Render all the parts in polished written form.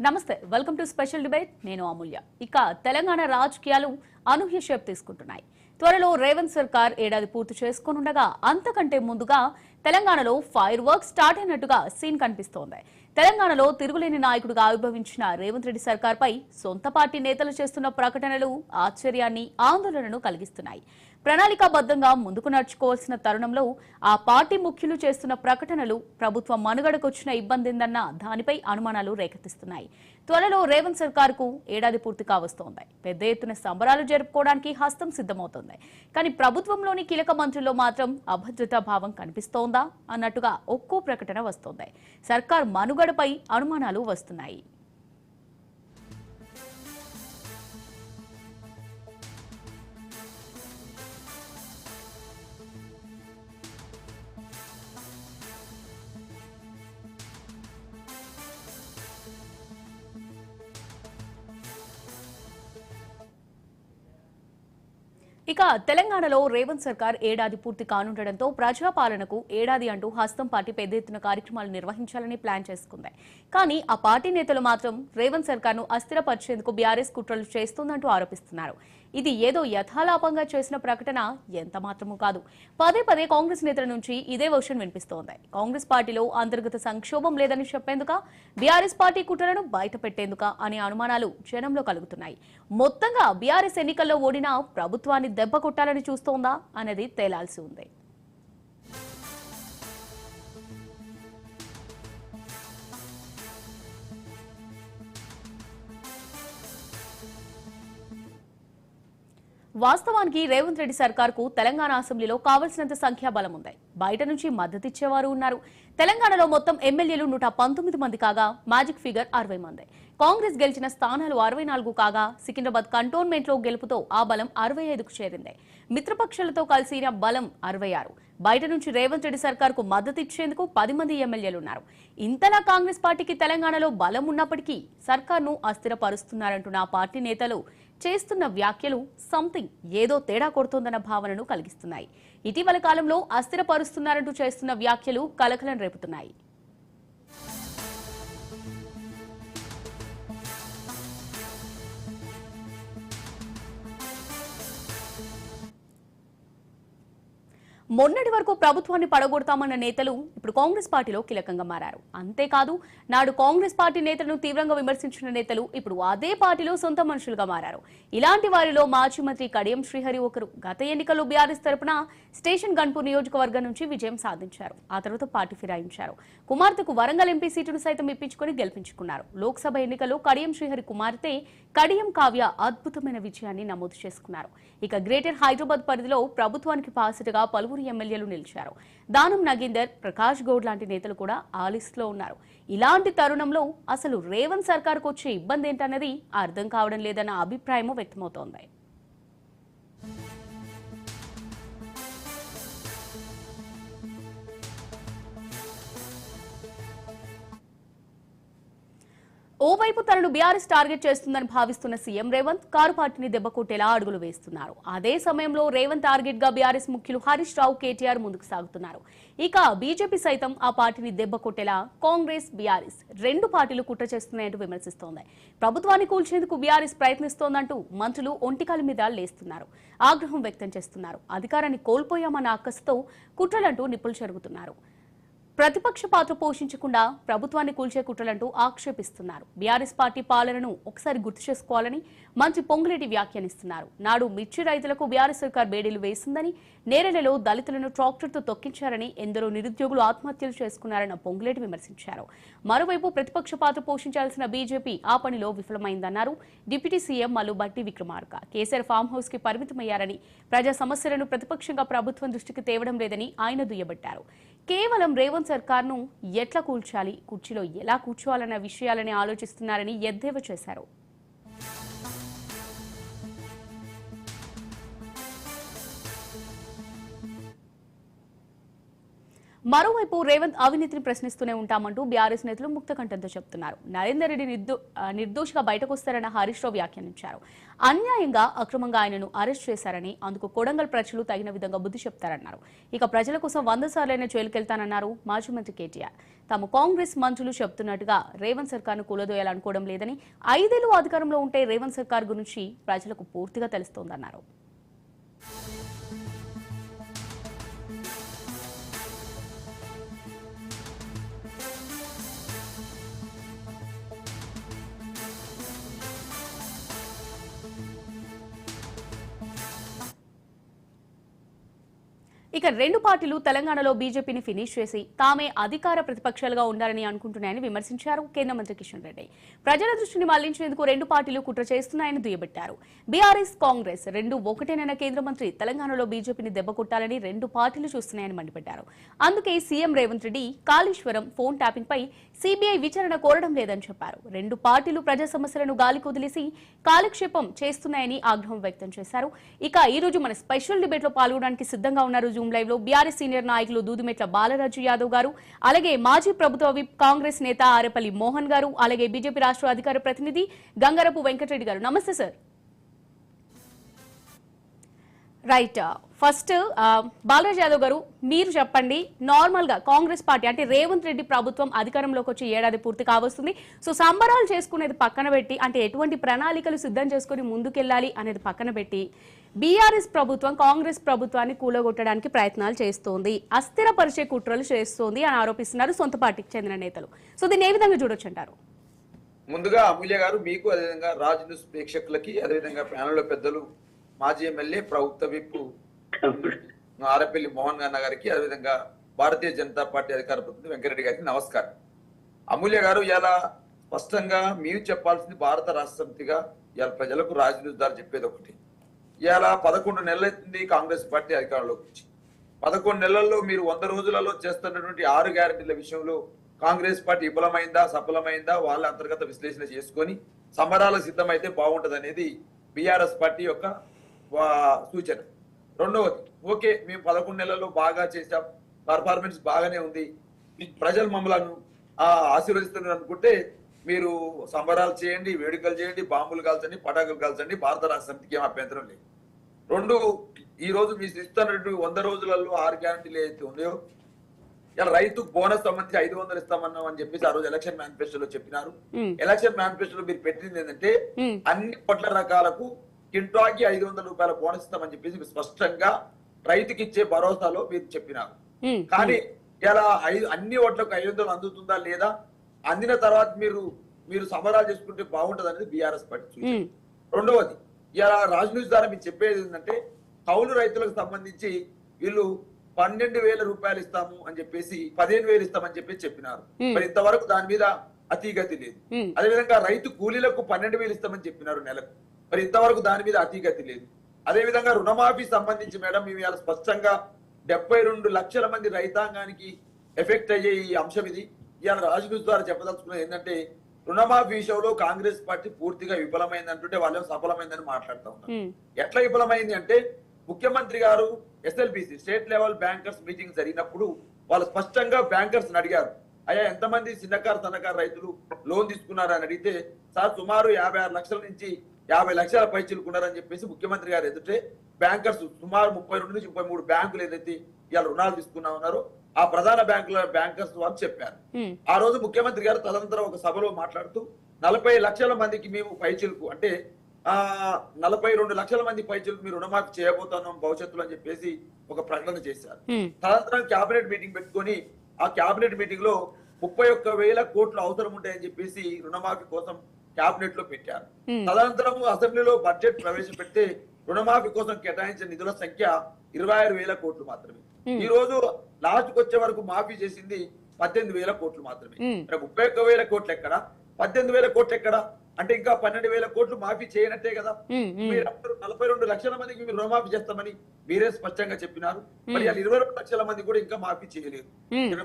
నమస్తే welcome to special debate నేను అమూల్య ఇక తెలంగాణ రాజకీయాలు అనూహ్య షేప్ తీసుకుంటున్నాయి త్వరలో రేవంత్ సర్కార్ ఏడాది పూర్తి చేసుకోనుండగా అంతకంటే ముందుగా తెలంగాణలో ఫైర్ వర్క్ స్టార్ట్ అయినట్టుగా సీన్ కనిపిస్తోంది తెలంగాణలో తిరుగులేని నాయకుడిగా ఆవిర్భవించిన రేవంత్ రెడ్డి సర్కార్పై సొంత పార్టీ నేతలు చేస్తున్న ప్రకటనలు ఆశ్చర్యాన్ని ఆందోళనను కలిగిస్తున్నాయి ప్రణాళికాబద్ధంగా ముందుకు నడుచుకోవాల్సిన తరుణంలో ఆ పార్టీ ముఖ్యులు చేస్తున్న ప్రకటనలు ప్రభుత్వ మనుగడకొచ్చిన ఇబ్బందిందన్న దానిపై అనుమానాలు రేకెత్తిస్తున్నాయి త్వరలో రేవంత్ సర్కార్కు ఏడాది పూర్తి కావస్తోంది పెద్ద ఎత్తున సంబరాలు జరుపుకోవడానికి హస్తం సిద్ధమవుతోంది కానీ ప్రభుత్వంలోని కీలక మంత్రుల్లో మాత్రం అభద్రతా భావం కనిపిస్తోందా అన్నట్టుగా ఒక్కో ప్రకటన వస్తోంది సర్కార్ మనుగడపై అనుమానాలు వస్తున్నాయి ఇక తెలంగాణలో రేవంత్ సర్కార్ ఏడాది పూర్తి కానుండటంతో ప్రజాపాలనకు ఏడాది అంటూ హస్తం పార్టీ పెద్ద ఎత్తున కార్యక్రమాలు నిర్వహించాలని ప్లాన్ చేసుకుంది కానీ ఆ పార్టీ నేతలు మాత్రం రేవంత్ సర్కార్ను అస్థిరపరిచేందుకు బీఆర్ఎస్ కుట్రలు చేస్తోందంటూ ఆరోపిస్తున్నారు ఇది ఏదో యథాలాపంగా చేసిన ప్రకటన ఎంత మాత్రమూ కాదు పదే పదే కాంగ్రెస్ నేతల నుంచి ఇదే వర్షన్ వినిపిస్తోంది కాంగ్రెస్ పార్టీలో అంతర్గత సంక్షోభం లేదని చెప్పేందుక బీఆర్ఎస్ పార్టీ కుట్రలను బయటపెట్టేందుక అనే అనుమానాలు జనంలో కలుగుతున్నాయి మొత్తంగా బీఆర్ఎస్ ఎన్నికల్లో ఓడినా ప్రభుత్వాన్ని దెబ్బ కొట్టాలని చూస్తోందా అనేది తేలాల్సి ఉంది వాస్తవానికి రేవంత్ రెడ్డి సర్కార్కు తెలంగాణ అసెంబ్లీలో కావలసినంత సంఖ్యాబలం ఉంది బయట నుంచి మద్దతిచ్చేవారు ఉన్నారు తెలంగాణలో మొత్తం ఎమ్మెల్యేలు 119 మంది కాగా మ్యాజిక్ ఫిగర్ 60 మంది కాంగ్రెస్ గెలిచిన స్థానాలు 64 కాగా సికింద్రాబాద్ కంటోన్మెంట్ లో గెలుపుతో ఆ బలం 65కు చేరింది మిత్రపక్షాలతో కలిసిన బలం 66 బయట నుంచి రేవంత్ రెడ్డి సర్కార్కు మద్దతిచ్చేందుకు 10 మంది ఎమ్మెల్యేలున్నారు ఇంతలా కాంగ్రెస్ పార్టీకి తెలంగాణలో బలం ఉన్నప్పటికీ సర్కార్ను అస్థిరపరుస్తున్నారంటున్న ఆ పార్టీ నేతలు చేస్తున్న వ్యాఖ్యలు సంథింగ్ ఏదో తేడా కొడుతోందన్న భావనను కలిగిస్తున్నాయి ఇటీవల కాలంలో అస్థిరపరుస్తున్నారంటూ చేస్తున్న వ్యాఖ్యలు కలకలం రేపుతున్నాయి మొన్నటి వరకు ప్రభుత్వాన్ని పడగొడతామన్న నేతలు ఇప్పుడు కాంగ్రెస్ పార్టీలో కీలకంగా మారారు అంతేకాదు నాడు కాంగ్రెస్ పార్టీ నేతలను తీవ్రంగా విమర్శించిన నేతలు ఇప్పుడు అదే పార్టీలో సొంత మనుషులుగా మారారు ఇలాంటి వారిలో మాజీ మంత్రి కడియం శ్రీహరి ఒకరు గత ఎన్నికల్లో బీఆర్ఎస్ తరపున స్టేషన్ గన్పూర్ నియోజకవర్గం నుంచి విజయం సాధించారు ఆ తర్వాత పార్టీ ఫిరాయించారు కుమార్తెకు వరంగల్ ఎంపీ సీటును సైతం ఇప్పించుకుని గెలిపించుకున్నారు లోక్సభ ఎన్నికల్లో కడియం శ్రీహరి కుమార్తె కడియం కావ్య అద్భుతమైన విజయాన్ని నమోదు చేసుకున్నారు ఇక గ్రేటర్ హైదరాబాద్ పరిధిలో ప్రభుత్వానికి బాసటగా పలువురు ఎమ్మెల్యేలు నిలిచారు దానం నగేందర్ ప్రకాష్ గౌడ్ లాంటి నేతలు కూడా ఆ లిస్టులో ఉన్నారు ఇలాంటి తరుణంలో అసలు రేవంత్ సర్కార్కు వచ్చే ఇబ్బంది ఏంటన్నది అర్థం కావడం లేదన్న అభిప్రాయం వ్యక్తమవుతోంది ఓవైపు తనను బీఆర్ఎస్ టార్గెట్ చేస్తుందని భావిస్తున్న సీఎం రేవంత్ కారు పార్టీని దెబ్బకొట్టేలా అడుగులు వేస్తున్నారు అదే సమయంలో రేవంత్ టార్గెట్ గా బీఆర్ఎస్ ముఖ్యులు హరీష్ రావు కేటీఆర్ ముందుకు సాగుతున్నారు ఇక బీజేపీ సైతం ఆ పార్టీని దెబ్బకొట్టేలా కాంగ్రెస్ బీఆర్ఎస్ రెండు పార్టీలు కుట్ర చేస్తున్నాయంటూ విమర్శిస్తోంది ప్రభుత్వాన్ని కూల్చేందుకు బీఆర్ఎస్ ప్రయత్నిస్తోందంటూ మంత్రులు ఒంటికాల మీద లేస్తున్నారు ఆగ్రహం వ్యక్తం చేస్తున్నారు అధికారాన్ని కోల్పోయామన్న అక్కసుతో కుట్రలంటూ నిప్పులు చెరుగుతున్నారు ప్రతిపక్ష పాత్ర పోషించకుండా ప్రభుత్వాన్ని కూల్చే కుట్రలంటూ ఆక్షేపిస్తున్నారు బీఆర్ఎస్ పార్టీ పాలనను ఒకసారి గుర్తు చేసుకోవాలని మంత్రి పొంగులేటి వ్యాఖ్యానిస్తున్నారు నాడు మిర్చి రైతులకు బీఆర్ఎస్ సర్కార్ బేడీలు వేసిందని నేరెలలో దళితులను ట్రాక్టర్తో తొక్కించారని ఎందరో నిరుద్యోగులు ఆత్మహత్యలు చేసుకున్నారన్న పొంగులేటి విమర్శించారు మరోవైపు ప్రతిపక్ష పాత్ర పోషించాల్సిన బీజేపీ ఆ పనిలో విఫలమైందన్నారు డిప్యూటీ సీఎం మల్లు బట్టి విక్రమార్క కేసీఆర్ ఫామ్ హౌస్ కి పరిమితమయ్యారని ప్రజా సమస్యలను ప్రతిపక్షంగా ప్రభుత్వం దృష్టికి తేవడం లేదని ఆయన దుయ్యబట్టారు కేవలం రేవంత్ సర్కార్ను ఎట్లా కూల్చాలి కుర్చీలో ఎలా కూర్చోవాలన్న విషయాలని ఆలోచిస్తున్నారని ఎద్దేవా చేశారు మరోవైపు రేవంత్ అవినీతిని ప్రశ్నిస్తూనే ఉంటామంటూ బీఆర్ఎస్ నేతలు ముక్తకంఠంతో చెప్తున్నారు. నరేందర్ రెడ్డి నిర్దోషిగా బయటకు వస్తారన్న హరీష్ రావు వ్యాఖ్యానించారు. అన్యాయంగా అక్రమంగా ఆయనను అరెస్ట్ చేశారని, అందుకు కొడంగల్ ప్రజలు తగిన విధంగా బుద్ధి చెప్తారన్నారు. ఇక ప్రజల కోసం 100 సార్లైనా జైలుకెళ్తానన్నారు మాజీ మంత్రి కేటీఆర్. తాము కాంగ్రెస్ మంత్రులు చెప్తున్నట్టుగా రేవంత్ సర్కార్ను కూలదోయాలనుకోవడం లేదని, 5 ఏళ్లు అధికారంలో ఉంటే రేవంత్ సర్కార్ గురించి ప్రజలకు పూర్తిగా తెలుస్తోందన్నారు. ఇక రెండు పార్టీలు తెలంగాణలో బీజేపీని ఫినిష్ చేసి తామే అధికార ప్రతిపక్షాలుగా ఉండాలని అనుకుంటున్నాయని విమర్శించారు కేంద్ర మంత్రి కిషన్ రెడ్డి. ప్రజల దృష్టిని మళ్లించేందుకు రెండు పార్టీలు కుట్ర చేస్తున్నాయని దుయ్యబట్టారు. బీఆర్ఎస్, కాంగ్రెస్ రెండు ఒకటేనన్న కేంద్ర మంత్రి తెలంగాణలో బీజేపీని దెబ్బకొట్టాలని రెండు పార్టీలు చూస్తున్నాయని మండిపడ్డారు. అందుకే CM Revanth Reddy Kaleshwaram phone tapping పై సీబీఐ విచారణ కోరడం లేదని చెప్పారు. రెండు పార్టీలు ప్రజా సమస్యలను గాలికి వదిలేసి కాలక్షేపం చేస్తున్నాయని ఆగ్రహం వ్యక్తం చేశారు. ఇక ఈ రోజు మన స్పెషల్ డిబేట్ లో పాల్గొనడానికి సిద్ధంగా ఉన్నారు జూమ్ లైవ్ లో బీఆర్ఎస్ సీనియర్ నాయకులు దూదుమెట్ల బాలరాజు యాదవ్ గారు, అలాగే మాజీ ప్రభుత్వ విప్ కాంగ్రెస్ నేత ఆరేపల్లి మోహన్ గారు, అలాగే బీజేపీ రాష్ట్ర అధికార ప్రతినిధి గంగారపు వెంకటరెడ్డి గారు. నమస్తే sir. Right, first Balraj Yadav గారు మీరు చెప్పండి, నార్మల్ గా కాంగ్రెస్ పార్టీ అంటే రేవంత్ రెడ్డి ప్రభుత్వం అధికారంలోకి వచ్చి ఏడాది పూర్తి కావస్తుంది. సో సంబరాలు చేసుకునేది పక్కన పెట్టి, అంటే ఎటువంటి ప్రణాళికలు సిద్ధం చేసుకుని ముందుకెళ్లాలి అనేది పక్కన పెట్టి, బీఆర్ఎస్ ప్రభుత్వం కాంగ్రెస్ ప్రభుత్వాన్ని కూలగొట్టడానికి ప్రయత్నాలు చేస్తోంది, అస్థిరపరిచే కుట్రలు చేస్తోంది అని ఆరోపిస్తున్నారు సొంత పార్టీకి చెందిన నేతలు. సో దీన్ని ఏ విధంగా చూడొచ్చు అంటారు? ముందుగా అమూల్య గారు మీకు, అదేవిధంగా రాజ్ న్యూస్ ప్రేక్షకులకి, అదేవిధంగా ప్యానెల్లో పెద్దలు మాజీ ఎమ్మెల్యే ప్రభుత్వ విప్ ఆరేపల్లి మోహన్ అన్న గారికి, అదేవిధంగా భారతీయ జనతా పార్టీ అధికార ప్రతినిధి వెంకరెడ్డి గారికి నమస్కారం. అమూల్య గారు, ఇలా స్పష్టంగా మీరు చెప్పాల్సింది భారత రాష్ట్ర సమితిగా ఇలా ప్రజలకు రాజ్ న్యూస్ ద్వారా చెప్పేది ఒకటి. ఇలా 11 నెలలైంది కాంగ్రెస్ పార్టీ అధికారంలోకి వచ్చి. 11 నెలల్లో మీరు 100 రోజులలో చేస్తున్నటువంటి 6 గ్యారెంటీల విషయంలో కాంగ్రెస్ పార్టీ విఫలమైందా సఫలమైందా వాళ్ళ అంతర్గత విశ్లేషణ చేసుకొని సమరాల సిద్ధమైతే బాగుంటది అనేది బీఆర్ఎస్ పార్టీ యొక్క సూచన. రెండవది, ఓకే మేము 11 నెలల్లో బాగా చేసాం, పర్ఫార్మెన్స్ బాగానే ఉంది, ప్రజలు మమ్మల్ని ఆశీర్వదిస్తున్నారు అనుకుంటే మీరు సంబరాలు చేయండి, వేడుకలు చేయండి, బాంబులు కాల్చండి, పటాకులు కాల్చండి, భారత రాష్ట్ర సమితికి ఏం అభ్యంతరం లేదు. రెండు, ఈ రోజు మీరు ఇస్తున్నట్టు 100 రోజులలో 6 గ్యారంటీలు ఏదైతే ఉన్నాయో, ఇలా రైతుకు బోనస్ సంబంధించి 500 ఇస్తామన్నాం అని చెప్పేసి ఆ రోజు ఎలక్షన్ మేనిఫెస్టోలో చెప్పినారు. ఎలక్షన్ మేనిఫెస్టోలో మీరు పెట్టింది ఏంటంటే అన్ని పొట్ల రకాలకు కింటాకి 500 రూపాయల బోనస్ ఇస్తామని చెప్పేసి స్పష్టంగా రైతుకి ఇచ్చే భరోసాలో మీరు చెప్పినారు. కానీ ఇలా అన్ని ఓట్లకు 500 అందుతుందా లేదా, అందిన తర్వాత మీరు సమరాలు చేసుకుంటే బాగుంటది అనేది బీఆర్ఎస్ పార్టీ. రెండవది, ఇలా రాజ్ న్యూస్ ద్వారా మీరు చెప్పేది ఏంటంటే కౌలు రైతులకు సంబంధించి వీళ్ళు 12,000 రూపాయలు ఇస్తాము అని చెప్పేసి 15,000 ఇస్తామని చెప్పేసి చెప్పినారు. మరి ఇంతవరకు దాని మీద అతిగతి లేదు. అదేవిధంగా రైతు కూలీలకు 12,000 ఇస్తామని చెప్పినారు నెలకు, మరి ఇంతవరకు దాని మీద అతిగతి లేదు. అదేవిధంగా రుణమాఫీ సంబంధించి మేడం మేము ఇలా స్పష్టంగా 72 లక్షల మంది రైతాంగానికి ఎఫెక్ట్ అయ్యే ఈ అంశం ఇది. ఇవాళ రాజ్ న్యూస్ ద్వారా చెప్పదలుచుకున్నది ఏంటంటే రుణమాఫీ విషయంలో కాంగ్రెస్ పార్టీ పూర్తిగా విఫలమైంది అంటుంటే వాళ్ళు సఫలమైందని మాట్లాడుతూ ఉన్నారు. ఎట్లా విఫలమైంది అంటే ముఖ్యమంత్రి గారు SLBC state level bankers meeting జరిగినప్పుడు వాళ్ళు స్పష్టంగా బ్యాంకర్స్ అడిగారు, అయ్యా ఎంతమంది చిన్నకారు సన్నకారు రైతులు లోన్ తీసుకున్నారని అడిగితే, సార్ సుమారు 56 లక్షల నుంచి 50 లక్షల పై చిలుకున్నారని చెప్పేసి ముఖ్యమంత్రి గారు ఎదుటే బ్యాంకర్స్ సుమారు 32 నుంచి 33 బ్యాంకులు ఏదైతే ఇవాళ రుణాలు తీసుకున్నా ఉన్నారో ఆ ప్రధాన బ్యాంకర్స్ వాళ్ళు చెప్పారు. ఆ రోజు ముఖ్యమంత్రి గారు తదనంతరం ఒక సభలో మాట్లాడుతూ 40 లక్షల మందికి మేము పైచిలుకు అంటే 42 లక్షల మంది పైచిలుకు మీరు రుణమాఫీ చేయబోతున్నాం భవిష్యత్తులో అని చెప్పేసి ఒక ప్రకటన చేశారు. తదనంతరం క్యాబినెట్ మీటింగ్ పెట్టుకొని ఆ క్యాబినెట్ మీటింగ్ లో 31,000 కోట్లు అవసరం ఉంటాయని చెప్పేసి రుణమాఫీ కోసం క్యాబినెట్ లో పెట్టారు. తదనంతరం అసెంబ్లీలో బడ్జెట్ ప్రవేశపెడితే రుణమాఫీ కోసం కేటాయించిన నిధుల సంఖ్య 26,000 కోట్లు మాత్రమే. ఈ రోజు లాస్ట్ కు వచ్చే వరకు మాఫీ చేసింది 18,000 కోట్లు మాత్రమే. 31,000 కోట్లు ఎక్కడ, 18,000 కోట్లు ఎక్కడ అంటే ఇంకా 12,000 కోట్లు మాఫీ చేయనట్టే కదా. మీరు 42 లక్షల మందికి మీరు రుణమాఫీ చేస్తామని మీరే స్పష్టంగా చెప్పినారు. మరి 22 లక్షల మంది కూడా ఇంకా మాఫీ చేయలేదు,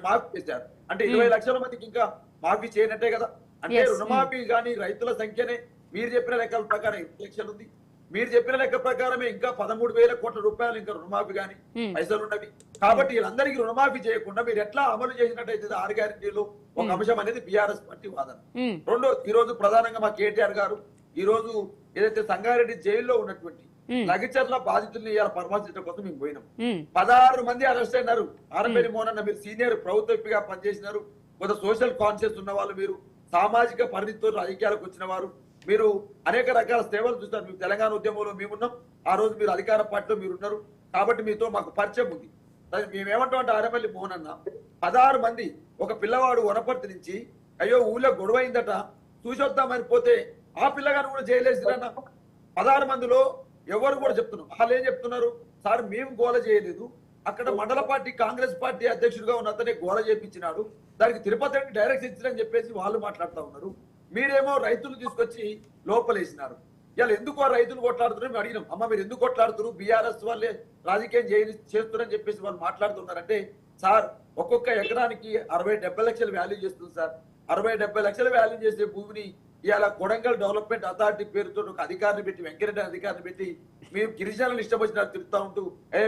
మాఫీ చేశారు అంటే 20 లక్షల మందికి ఇంకా మాఫీ చేయనట్టే కదా. అంటే రుణమాఫీ గాని రైతుల సంఖ్యనే మీరు చెప్పిన లెక్కల ప్రకారం 8 లక్షలు ఉంది, మీరు చెప్పిన లెక్క ప్రకారమే ఇంకా 13,000 కోట్ల రూపాయలు ఇంకా రుణమాఫీ కానీ పైసలు ఉన్నవి. కాబట్టి వీళ్ళందరికీ రుణమాఫీ చేయకుండా మీరు ఎట్లా అమలు చేసినట్టయితే 6 గ్యారెంటీలు ఒక అంశం అనేది బీఆర్ఎస్ పార్టీ వాదన. రెండో, ఈ రోజు ప్రధానంగా మా కేటీఆర్ గారు ఈ రోజు ఏదైతే సంగారెడ్డి జైల్లో ఉన్నటువంటి లగచర్ల బాధితుల్ని ఇవాళ పరామర్శించడం కోసం మేము పోయినాం. 16 మంది అరెస్ట్ అయినారు. ఆరపల్లి మోహన్ అన్న, మీరు సీనియర్ ప్రభుత్వ ఎంపీగా పనిచేసినారు, కొంత సోషల్ కాన్షియస్ ఉన్న వాళ్ళు, మీరు సామాజిక పరిధితో రాజకీయాలకు వచ్చిన వారు, మీరు అనేక రకాల సేవలు చూస్తారు. మీరు తెలంగాణ ఉద్యమంలో మేమున్నాం, ఆ రోజు మీరు అధికార పార్టీలో మీరు ఉన్నారు, కాబట్టి మీతో మాకు పరిచయం ఉంది. మేమేమంటాం అంటే ఆరపల్లి మోహన్ అన్న 16 మంది, ఒక పిల్లవాడు వనపర్తి నుంచి అయ్యో ఊళ్ళో గొడవ అయిందట చూసొద్దామని పోతే ఆ పిల్లగాను కూడా జైలేసిరన్న. 16 మందిలో ఎవరు కూడా చెప్తున్నారు, వాళ్ళు ఏం చెప్తున్నారు, సార్ మేము గోల చేయలేదు, అక్కడ మండల పార్టీ కాంగ్రెస్ పార్టీ అధ్యక్షుడిగా ఉన్న అతనే గోల చేపించినాడు, దానికి తిరుపతి డైరెక్ట్ ఇచ్చిందని చెప్పేసి వాళ్ళు మాట్లాడుతూ ఉన్నారు. మీరేమో రైతులు తీసుకొచ్చి లోపలేసినారు. ఇవాళ ఎందుకు ఆ రైతులు కొట్లాడుతున్నారు మేము అడిగినాం. అమ్మ మీరు ఎందుకు కొట్లాడుతున్నారు, బీఆర్ఎస్ వాళ్ళే రాజకీయం చేస్తున్నారని చెప్పేసి వాళ్ళు మాట్లాడుతున్నారంటే, సార్ ఒక్కొక్క ఎకరానికి 60-70 లక్షలు వాల్యూ చేస్తుంది సార్. 60-70 లక్షలు వాల్యూ చేసే భూమిని ఇవాళ కొడంగల్ డెవలప్మెంట్ అథారిటీ పేరుతో ఒక అధికారిని పెట్టి, వెంకరెడ్డి అధికారిని పెట్టి, మేము గిరిజనులు ఇష్టం వచ్చినట్టు తిరుగుతూ ఉంటూ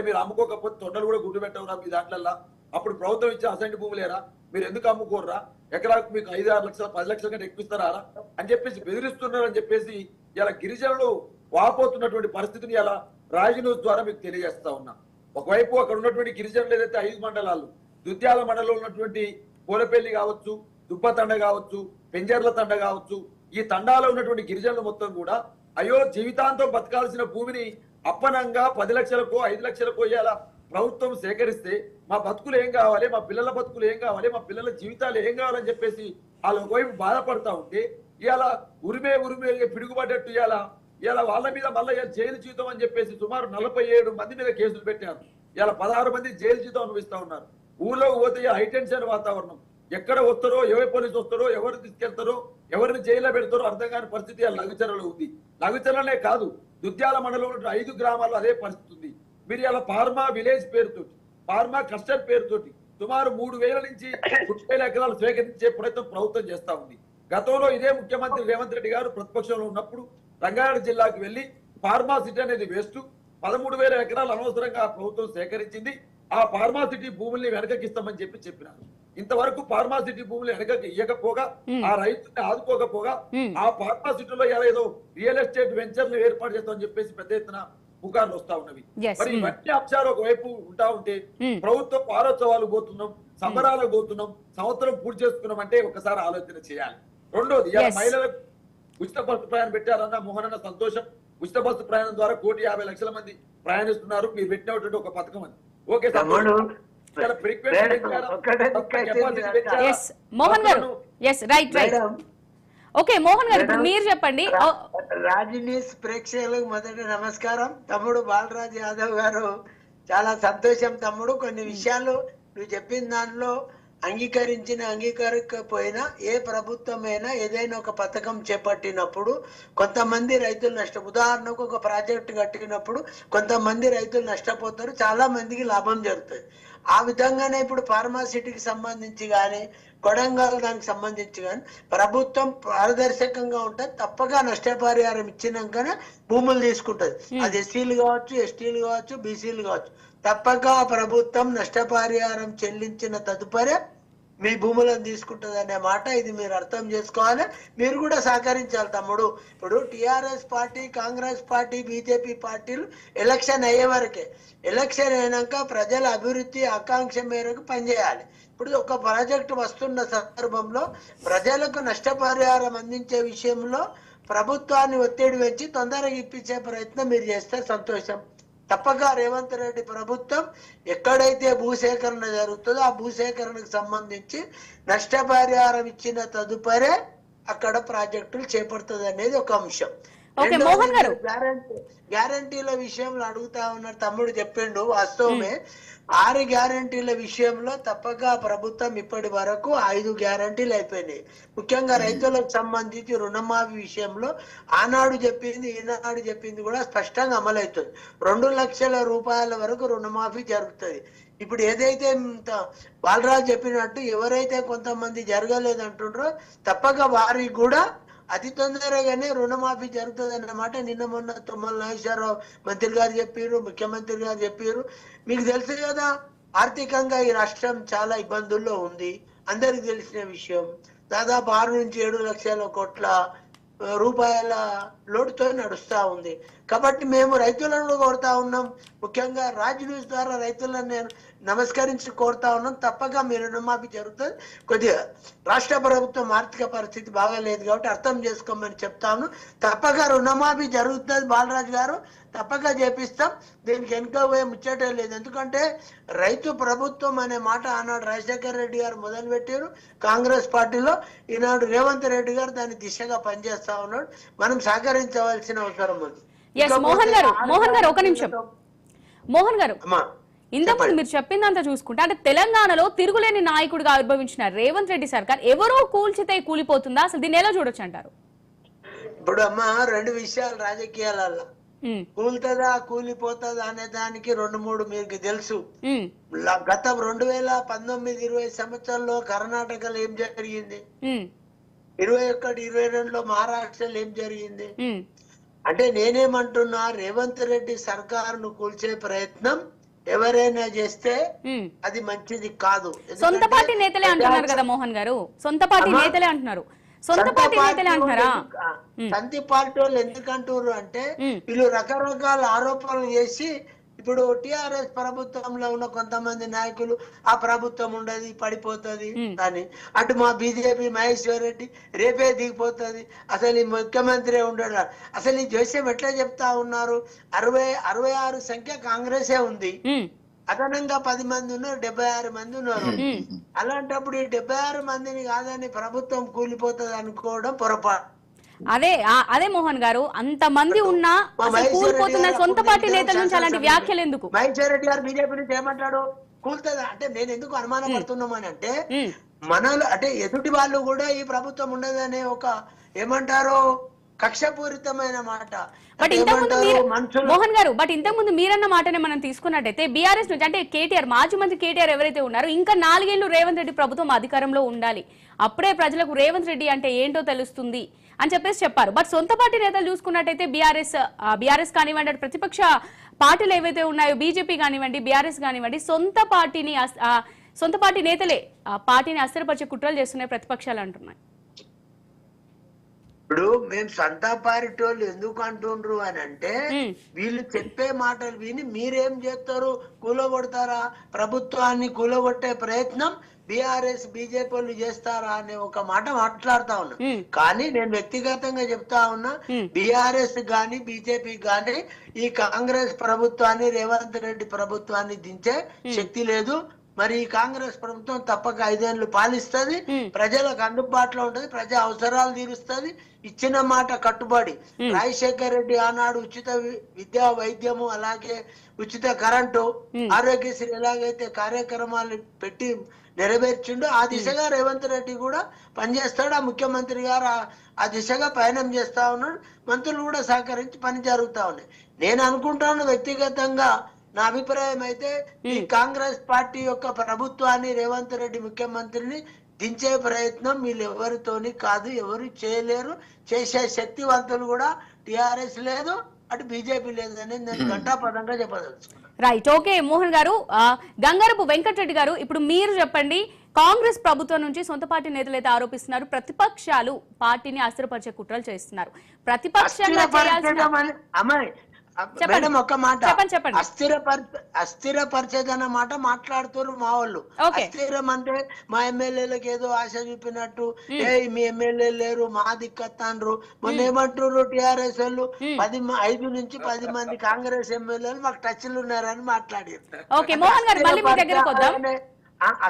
మీరు అమ్ముకోకపోతే తొండలు కూడా గుడ్డు పెట్టవురా మీ దాంట్లల్లా, అప్పుడు ప్రభుత్వం ఇచ్చే అసైన్ భూములేరా, మీరు ఎందుకు అమ్ముకోర్రా, ఎకరాకు మీకు 5-6 లక్షలు 10 లక్షల కంటే ఎక్కువిస్తారా అని చెప్పేసి బెదిరిస్తున్నారని చెప్పేసి ఇలా గిరిజనులు వాపోతున్నటువంటి పరిస్థితిని ఇలా రాజు న్యూస్ ద్వారా మీకు తెలియజేస్తా ఉన్నా. ఒకవైపు అక్కడ ఉన్నటువంటి గిరిజనులు ఏదైతే 5 మండలాలు, దుద్యాల మండలంలో ఉన్నటువంటి పూలపల్లి కావచ్చు, దుబ్బతండ కావచ్చు, పెంజర్ల తండ కావచ్చు, ఈ తండాలో ఉన్నటువంటి గిరిజనులు మొత్తం కూడా అయ్యో జీవితాంతం బతకాల్సిన భూమిని అప్పనంగా 10 లక్షలకో 5 లక్షలకో ఇలా ప్రభుత్వం సేకరిస్తే మా బతుకులు ఏం కావాలి, మా పిల్లల బతుకులు ఏం కావాలి, మా పిల్లల జీవితాలు ఏం కావాలని చెప్పేసి వాళ్ళు ఒకవైపు బాధపడతా ఉంటే ఇలా ఉరిమే పిడుగుపడ్డట్టు ఇలా వాళ్ళ మీద మళ్ళీ జైలు జీవితం అని చెప్పేసి సుమారు 47 మంది మీద కేసులు పెట్టారు. ఇలా 16 మంది జైలు జీవితం అనుభవిస్తా ఉన్నారు. ఊళ్ళోకి పోతే హైటెన్షన్ వాతావరణం, ఎక్కడ వస్తారో, ఎవరి పోలీసు వస్తారో, ఎవరు తీసుకెళ్తారో, ఎవరిని జైల్లో పెడతారో అర్థం కాని పరిస్థితి లఘుచర్లలో ఉంది. లఘుచర్లనే కాదు, దుద్యాల మండలంలో 5 గ్రామాల్లో అదే పరిస్థితి ఉంది. మీరు ఇలా ఫార్మా విలేజ్ పేరుతోటి, ఫార్మా క్లస్టర్ పేరుతోటి సుమారు 3,000 నుంచి 30,000 ఎకరాలు స్వీకరించే ప్రయత్నం ప్రభుత్వం చేస్తా ఉంది. గతంలో ఇదే ముఖ్యమంత్రి రేవంత్ రెడ్డి గారు ప్రతిపక్షంలో ఉన్నప్పుడు రంగారెడ్డి జిల్లాకు వెళ్లి ఫార్మాసిటీ అనేది వేస్తూ 13,000 ఎకరాలు అనవసరంగా ప్రభుత్వం సేకరించింది. ఆ ఫార్మాసిటీ భూముల్ని వెనకకిస్తామని చెప్పినారు. ఇంతవరకు ఫార్మాసిటీ భూములు వెనకకి ఇవ్వకపోగా, ఆ రైతుల్ని ఆదుకోకపోగా, ఆ ఫార్మాసిటీలో ఏదో రియల్ ఎస్టేట్ వెంచర్లు ఏర్పాటు చేస్తామని చెప్పేసి పెద్ద ఎత్తున పుకార్లు వస్తా ఉన్నవి. మరి ఇవన్నీ అంశాలు ఒకవైపు ఉంటా ఉంటే ప్రభుత్వం వారోత్సవాలు పోతున్నాం, సంబరాలకు పోతున్నాం, సంవత్సరం పూర్తి చేసుకున్నాం అంటే ఒకసారి ఆలోచన చేయాలి. రెండోది, మహిళలకు ఉచిత బస్సు ప్రయాణం పెట్టారన్న మోహనన్న సంతోషం. ఉచిత బస్సు ప్రయాణం ద్వారా 1,50,00,000 మంది ప్రయాణిస్తున్నారు. మీరు పెట్టినటువంటి ఒక పథకం అది. ఓకే సార్, మోహన్ గారు, ఓకే మోహన్ గారు ఇప్పుడు మీరు చెప్పండి. రాజ్ న్యూస్ ప్రేక్షకులకు మొదటి నమస్కారం. తమ్ముడు బాలరాజ్ యాదవ్ గారు, చాలా సంతోషం తమ్ముడు. కొన్ని విషయాలు నువ్వు చెప్పిన దానిలో అంగీకరించకపోయినా ఏ ప్రభుత్వమైనా ఏదైనా ఒక పథకం చేపట్టినప్పుడు కొంతమంది రైతులు ఉదాహరణకు ఒక ప్రాజెక్టు కట్టినప్పుడు కొంతమంది రైతులు నష్టపోతారు, చాలా మందికి లాభం జరుగుతుంది. ఆ విధంగానే ఇప్పుడు ఫార్మాసిటీకి సంబంధించి కానీ, కొడంగల్ దానికి సంబంధించి కానీ ప్రభుత్వం పారదర్శకంగా ఉంటుంది. తప్పగా నష్టపరిహారం ఇచ్చినాకనే భూములు తీసుకుంటది. అది ఎస్సీలు కావచ్చు, ఎస్టీలు కావచ్చు, బీసీలు కావచ్చు. తప్పక ప్రభుత్వం నష్టపరిహారం చెల్లించిన తదుపరి మీ భూములను తీసుకుంటుంది అనే మాట ఇది మీరు అర్థం చేసుకోవాలి. మీరు కూడా సహకరించాలి తమ్ముడు. ఇప్పుడు TRS party, Congress party, BJP పార్టీలు ఎలక్షన్ అయ్యే వరకే, ఎలక్షన్ అయినాక ప్రజల అభివృద్ధి ఆకాంక్ష మేరకు పనిచేయాలి. ఇప్పుడు ఒక ప్రాజెక్టు వస్తున్న సందర్భంలో ప్రజలకు నష్టపరిహారం అందించే విషయంలో ప్రభుత్వాన్ని ఒత్తిడి పెంచి తొందరగా ఇప్పించే ప్రయత్నం మీరు చేస్తే సంతోషం. తప్పక రేవంత్ రెడ్డి ప్రభుత్వం ఎక్కడైతే భూసేకరణ జరుగుతుందో ఆ భూసేకరణకు సంబంధించి నష్టపరిహారం ఇచ్చిన తదుపరే అక్కడ ప్రాజెక్టులు చేపడుతుంది అనేది ఒక అంశం. గ్యారంటీల విషయంలో అడుగుతా ఉన్నారు, తమ్ముడు చెప్పిండు వాస్తవమే. 6 గ్యారంటీల విషయంలో తప్పక ప్రభుత్వం ఇప్పటి వరకు 5 గ్యారంటీలు అయిపోయినాయి. ముఖ్యంగా రైతులకు సంబంధించి రుణమాఫీ విషయంలో ఆనాడు చెప్పింది, ఈనాడు చెప్పింది కూడా స్పష్టంగా అమలవుతుంది. 2 లక్షల రూపాయల వరకు రుణమాఫీ జరుగుతుంది. ఇప్పుడు ఏదైతే బాలరాజు చెప్పినట్టు ఎవరైతే కొంతమంది జరగలేదంటుండ్రో తప్పక వారికి కూడా అతి తొందరగానే రుణమాఫీ జరుగుతుంది అన్నమాట నిన్న మొన్న తుమ్మల నాగేశ్వరరావు మంత్రి గారు చెప్పారు, ముఖ్యమంత్రి గారు చెప్పారు. మీకు తెలుసు కదా ఆర్థికంగా ఈ రాష్ట్రం చాలా ఇబ్బందుల్లో ఉంది, అందరికి తెలిసిన విషయం. దాదాపు 6 నుంచి 7 లక్షల కోట్ల రూపాయల లోటుతో నడుస్తా ఉంది. కాబట్టి మేము రైతులను కోరుతా ఉన్నాం, ముఖ్యంగా రాజ్ న్యూస్ ద్వారా రైతులను నేను నమస్కరించి కోరుతా ఉన్నాం, తప్పక మీరు రుణమాఫీ జరుగుతుంది. కొద్దిగా రాష్ట్ర ప్రభుత్వం ఆర్థిక పరిస్థితి బాగాలేదు కాబట్టి అర్థం చేసుకోమని చెప్తాను. తప్పక రుణమాఫీ జరుగుతుంది బాలరాజు గారు, తప్పక చేపిస్తాం. దీనికి వెనుక పోయే ముచ్చటే లేదు. ఎందుకంటే రైతు ప్రభుత్వం అనే మాట ఆనాడు రాజశేఖర రెడ్డి గారు మొదలు పెట్టారు కాంగ్రెస్ పార్టీలో, ఈనాడు రేవంత్ రెడ్డి గారు దాని దిశగా పనిచేస్తా ఉన్నాడు. మనం సహకరించవలసిన అవసరం ఉంది. మోహన్ గారు ఒక నిమిషం. మోహన్ గారు, ఇంతకుముందు మీరు చెప్పిందంతా చూసుకుంటే అంటే తెలంగాణలో తిరుగులేని నాయకుడిగా ఆవిర్భవించిన రేవంత్ రెడ్డి సర్కార్ ఎవరో కూల్చితే కూలిపోతుందా? అసలు దీన్ని ఎలా చూడొచ్చు అంటారు? ఇప్పుడు అమ్మా 2 విషయాలు రాజకీయాలలో, కూలుతుందా కూలిపోతుందా అనే దానికి 2-3 మీకు తెలుసు. గత 2019-20 సంవత్సరంలో కర్ణాటకలో ఏం జరిగింది, 21-22లో మహారాష్ట్రలో ఏం జరిగింది. అంటే నేనేమంటున్నా, రేవంత్ రెడ్డి సర్కారును కూల్చే ప్రయత్నం ఎవరైనా చేస్తే అది మంచిది కాదు. సొంత పార్టీ నేతలే అంటున్నారు కదా మోహన్ గారు, సొంత పార్టీ నేతలే అంటున్నారు. సొంత పార్టీ నేతలే అంటున్నారా? సొంత పార్టీ వాళ్ళు ఎందుకంటారు అంటే వీళ్ళు రకరకాల ఆరోపణలు చేసి, ఇప్పుడు టిఆర్ఎస్ ప్రభుత్వంలో ఉన్న కొంతమంది నాయకులు ఆ ప్రభుత్వం ఉండదు పడిపోతుంది అని, అటు మా బీజేపీ మహేశ్వర్ రెడ్డి రేపే దిగిపోతుంది, అసలు ఈ ముఖ్యమంత్రి ఉండడు. అసలు ఈ జోస్యం ఎట్లా చెప్తా ఉన్నారు? 66 సంఖ్య కాంగ్రెసే ఉంది, అదనంగా 10 మంది ఉన్నారు, 76 మంది ఉన్నారు. అలాంటప్పుడు ఈ 76 మందిని కాదని ప్రభుత్వం కూలిపోతుంది అనుకోవడం పొరపాటు. అదే మోహన్ గారు, అంత మంది ఉన్నా కూలిపోతున్న సొంత పార్టీ నేతల నుంచి అలాంటి వ్యాఖ్యలు ఎందుకు? మహేశ్వర్ రెడ్డి గారు బీజేపీ నుంచి ఏమంటాడు, కూలుతుందా అంటే నేను ఎందుకు అనుమానం పడుతున్నామని అంటే, మనలో అంటే ఎదుటి వాళ్ళు కూడా ఈ ప్రభుత్వం ఉండదనే ఒక ఏమంటారో కక్షపూరితమైన మాట. బట్ ఇంతకుముందు మోహన్ గారు, ఇంతకుముందు మీరన్న మాటనే మనం తీసుకున్నట్టయితే బీఆర్ఎస్ నుంచి అంటే కేటీఆర్, మాజీ మంత్రి కేటీఆర్ ఎవరైతే ఉన్నారో ఇంకా 4 ఏళ్లు రేవంత్ రెడ్డి ప్రభుత్వం అధికారంలో ఉండాలి, అప్పుడే ప్రజలకు రేవంత్ రెడ్డి అంటే ఏంటో తెలుస్తుంది అని చెప్పారు. బట్ సొంత పార్టీ నేతలు చూసుకున్నట్టయితే బీఆర్ఎస్ కానివ్వండి, అటు ప్రతిపక్ష పార్టీలు ఏవైతే ఉన్నాయో బీజేపీ కానివ్వండి, బీఆర్ఎస్ కానివ్వండి, సొంత పార్టీ నేతలే పార్టీని అస్థిరపరిచే కుట్రలు చేస్తున్నాయి ప్రతిపక్షాలు అంటున్నాయి. ఇప్పుడు మేము సొంత పార్టీ వాళ్ళు ఎందుకు అంటుండ్రు అని అంటే, వీళ్ళు చెప్పే మాటలు విని మీరేం చేస్తారు, కూలగొడతారా, ప్రభుత్వాన్ని కూలగొట్టే ప్రయత్నం బీఆర్ఎస్ బీజేపీ వాళ్ళు చేస్తారా అనే ఒక మాట మాట్లాడుతా ఉన్నా. కానీ నేను వ్యక్తిగతంగా చెప్తా ఉన్నా, బీఆర్ఎస్ గాని బీజేపీ గాని ఈ కాంగ్రెస్ ప్రభుత్వాన్ని రేవంత్ రెడ్డి ప్రభుత్వాన్ని దించే శక్తి లేదు. మరి ఈ కాంగ్రెస్ ప్రభుత్వం తప్పక 5 ఏళ్లు పాలిస్తుంది, ప్రజలకు అందుబాటులో ఉంటది, ప్రజా అవసరాలు తీరుస్తుంది, ఇచ్చిన మాట కట్టుబడి. రాజశేఖర్ రెడ్డి ఆనాడు ఉచిత విద్యా వైద్యము, అలాగే ఉచిత కరెంటు, ఆరోగ్యశ్రీ ఎలాగైతే కార్యక్రమాలు పెట్టి నెరవేర్చిండు, ఆ దిశగా రేవంత్ రెడ్డి కూడా పనిచేస్తాడు. ఆ ముఖ్యమంత్రి గారు ఆ దిశగా పయనం చేస్తా ఉన్నాడు, మంత్రులు కూడా సహకరించి పని జరుగుతా ఉన్నాయి. నేను అనుకుంటాను వ్యక్తిగతంగా, నా అభిప్రాయం అయితే ఈ కాంగ్రెస్ పార్టీ యొక్క ప్రభుత్వాన్ని రేవంత్ రెడ్డి ముఖ్యమంత్రిని దించే ప్రయత్నం వీళ్ళు ఎవరితోని కాదు, ఎవరు చేయలేరు, చేసే శక్తివంతులు కూడా టిఆర్ఎస్ లేదు, అటు బీజేపీ లేదు అనేది నేను ఘంటాపదంగా చెప్పదలుచుకున్నాను. రైట్, ఓకే మోహన్ గారు. గంగారపు వెంకటరెడ్డి గారు, ఇప్పుడు మీరు చెప్పండి, కాంగ్రెస్ ప్రభుత్వం నుంచి సొంత పార్టీ నేతలు అయితే ఆరోపిస్తున్నారు ప్రతిపక్షాలు పార్టీని అస్థిరపరిచే కుట్రలు చేస్తున్నారు. ప్రతిపక్షంగా మేడం ఒక్క మాట, అస్థిరపరిచేదన్న మాట మాట్లాడుతారు మా వాళ్ళు. అస్థిరం అంటే మా ఎమ్మెల్యేలకు ఏదో ఆశ చూపినట్టు, మీ ఎమ్మెల్యే లేరు మా దిక్కత్తాన్రు. మొన్న ఏమంటారు టిఆర్ఎస్ వాళ్ళు 5 నుంచి 10 మంది కాంగ్రెస్ ఎమ్మెల్యేలు మాకు టచ్లు ఉన్నారని మాట్లాడారు.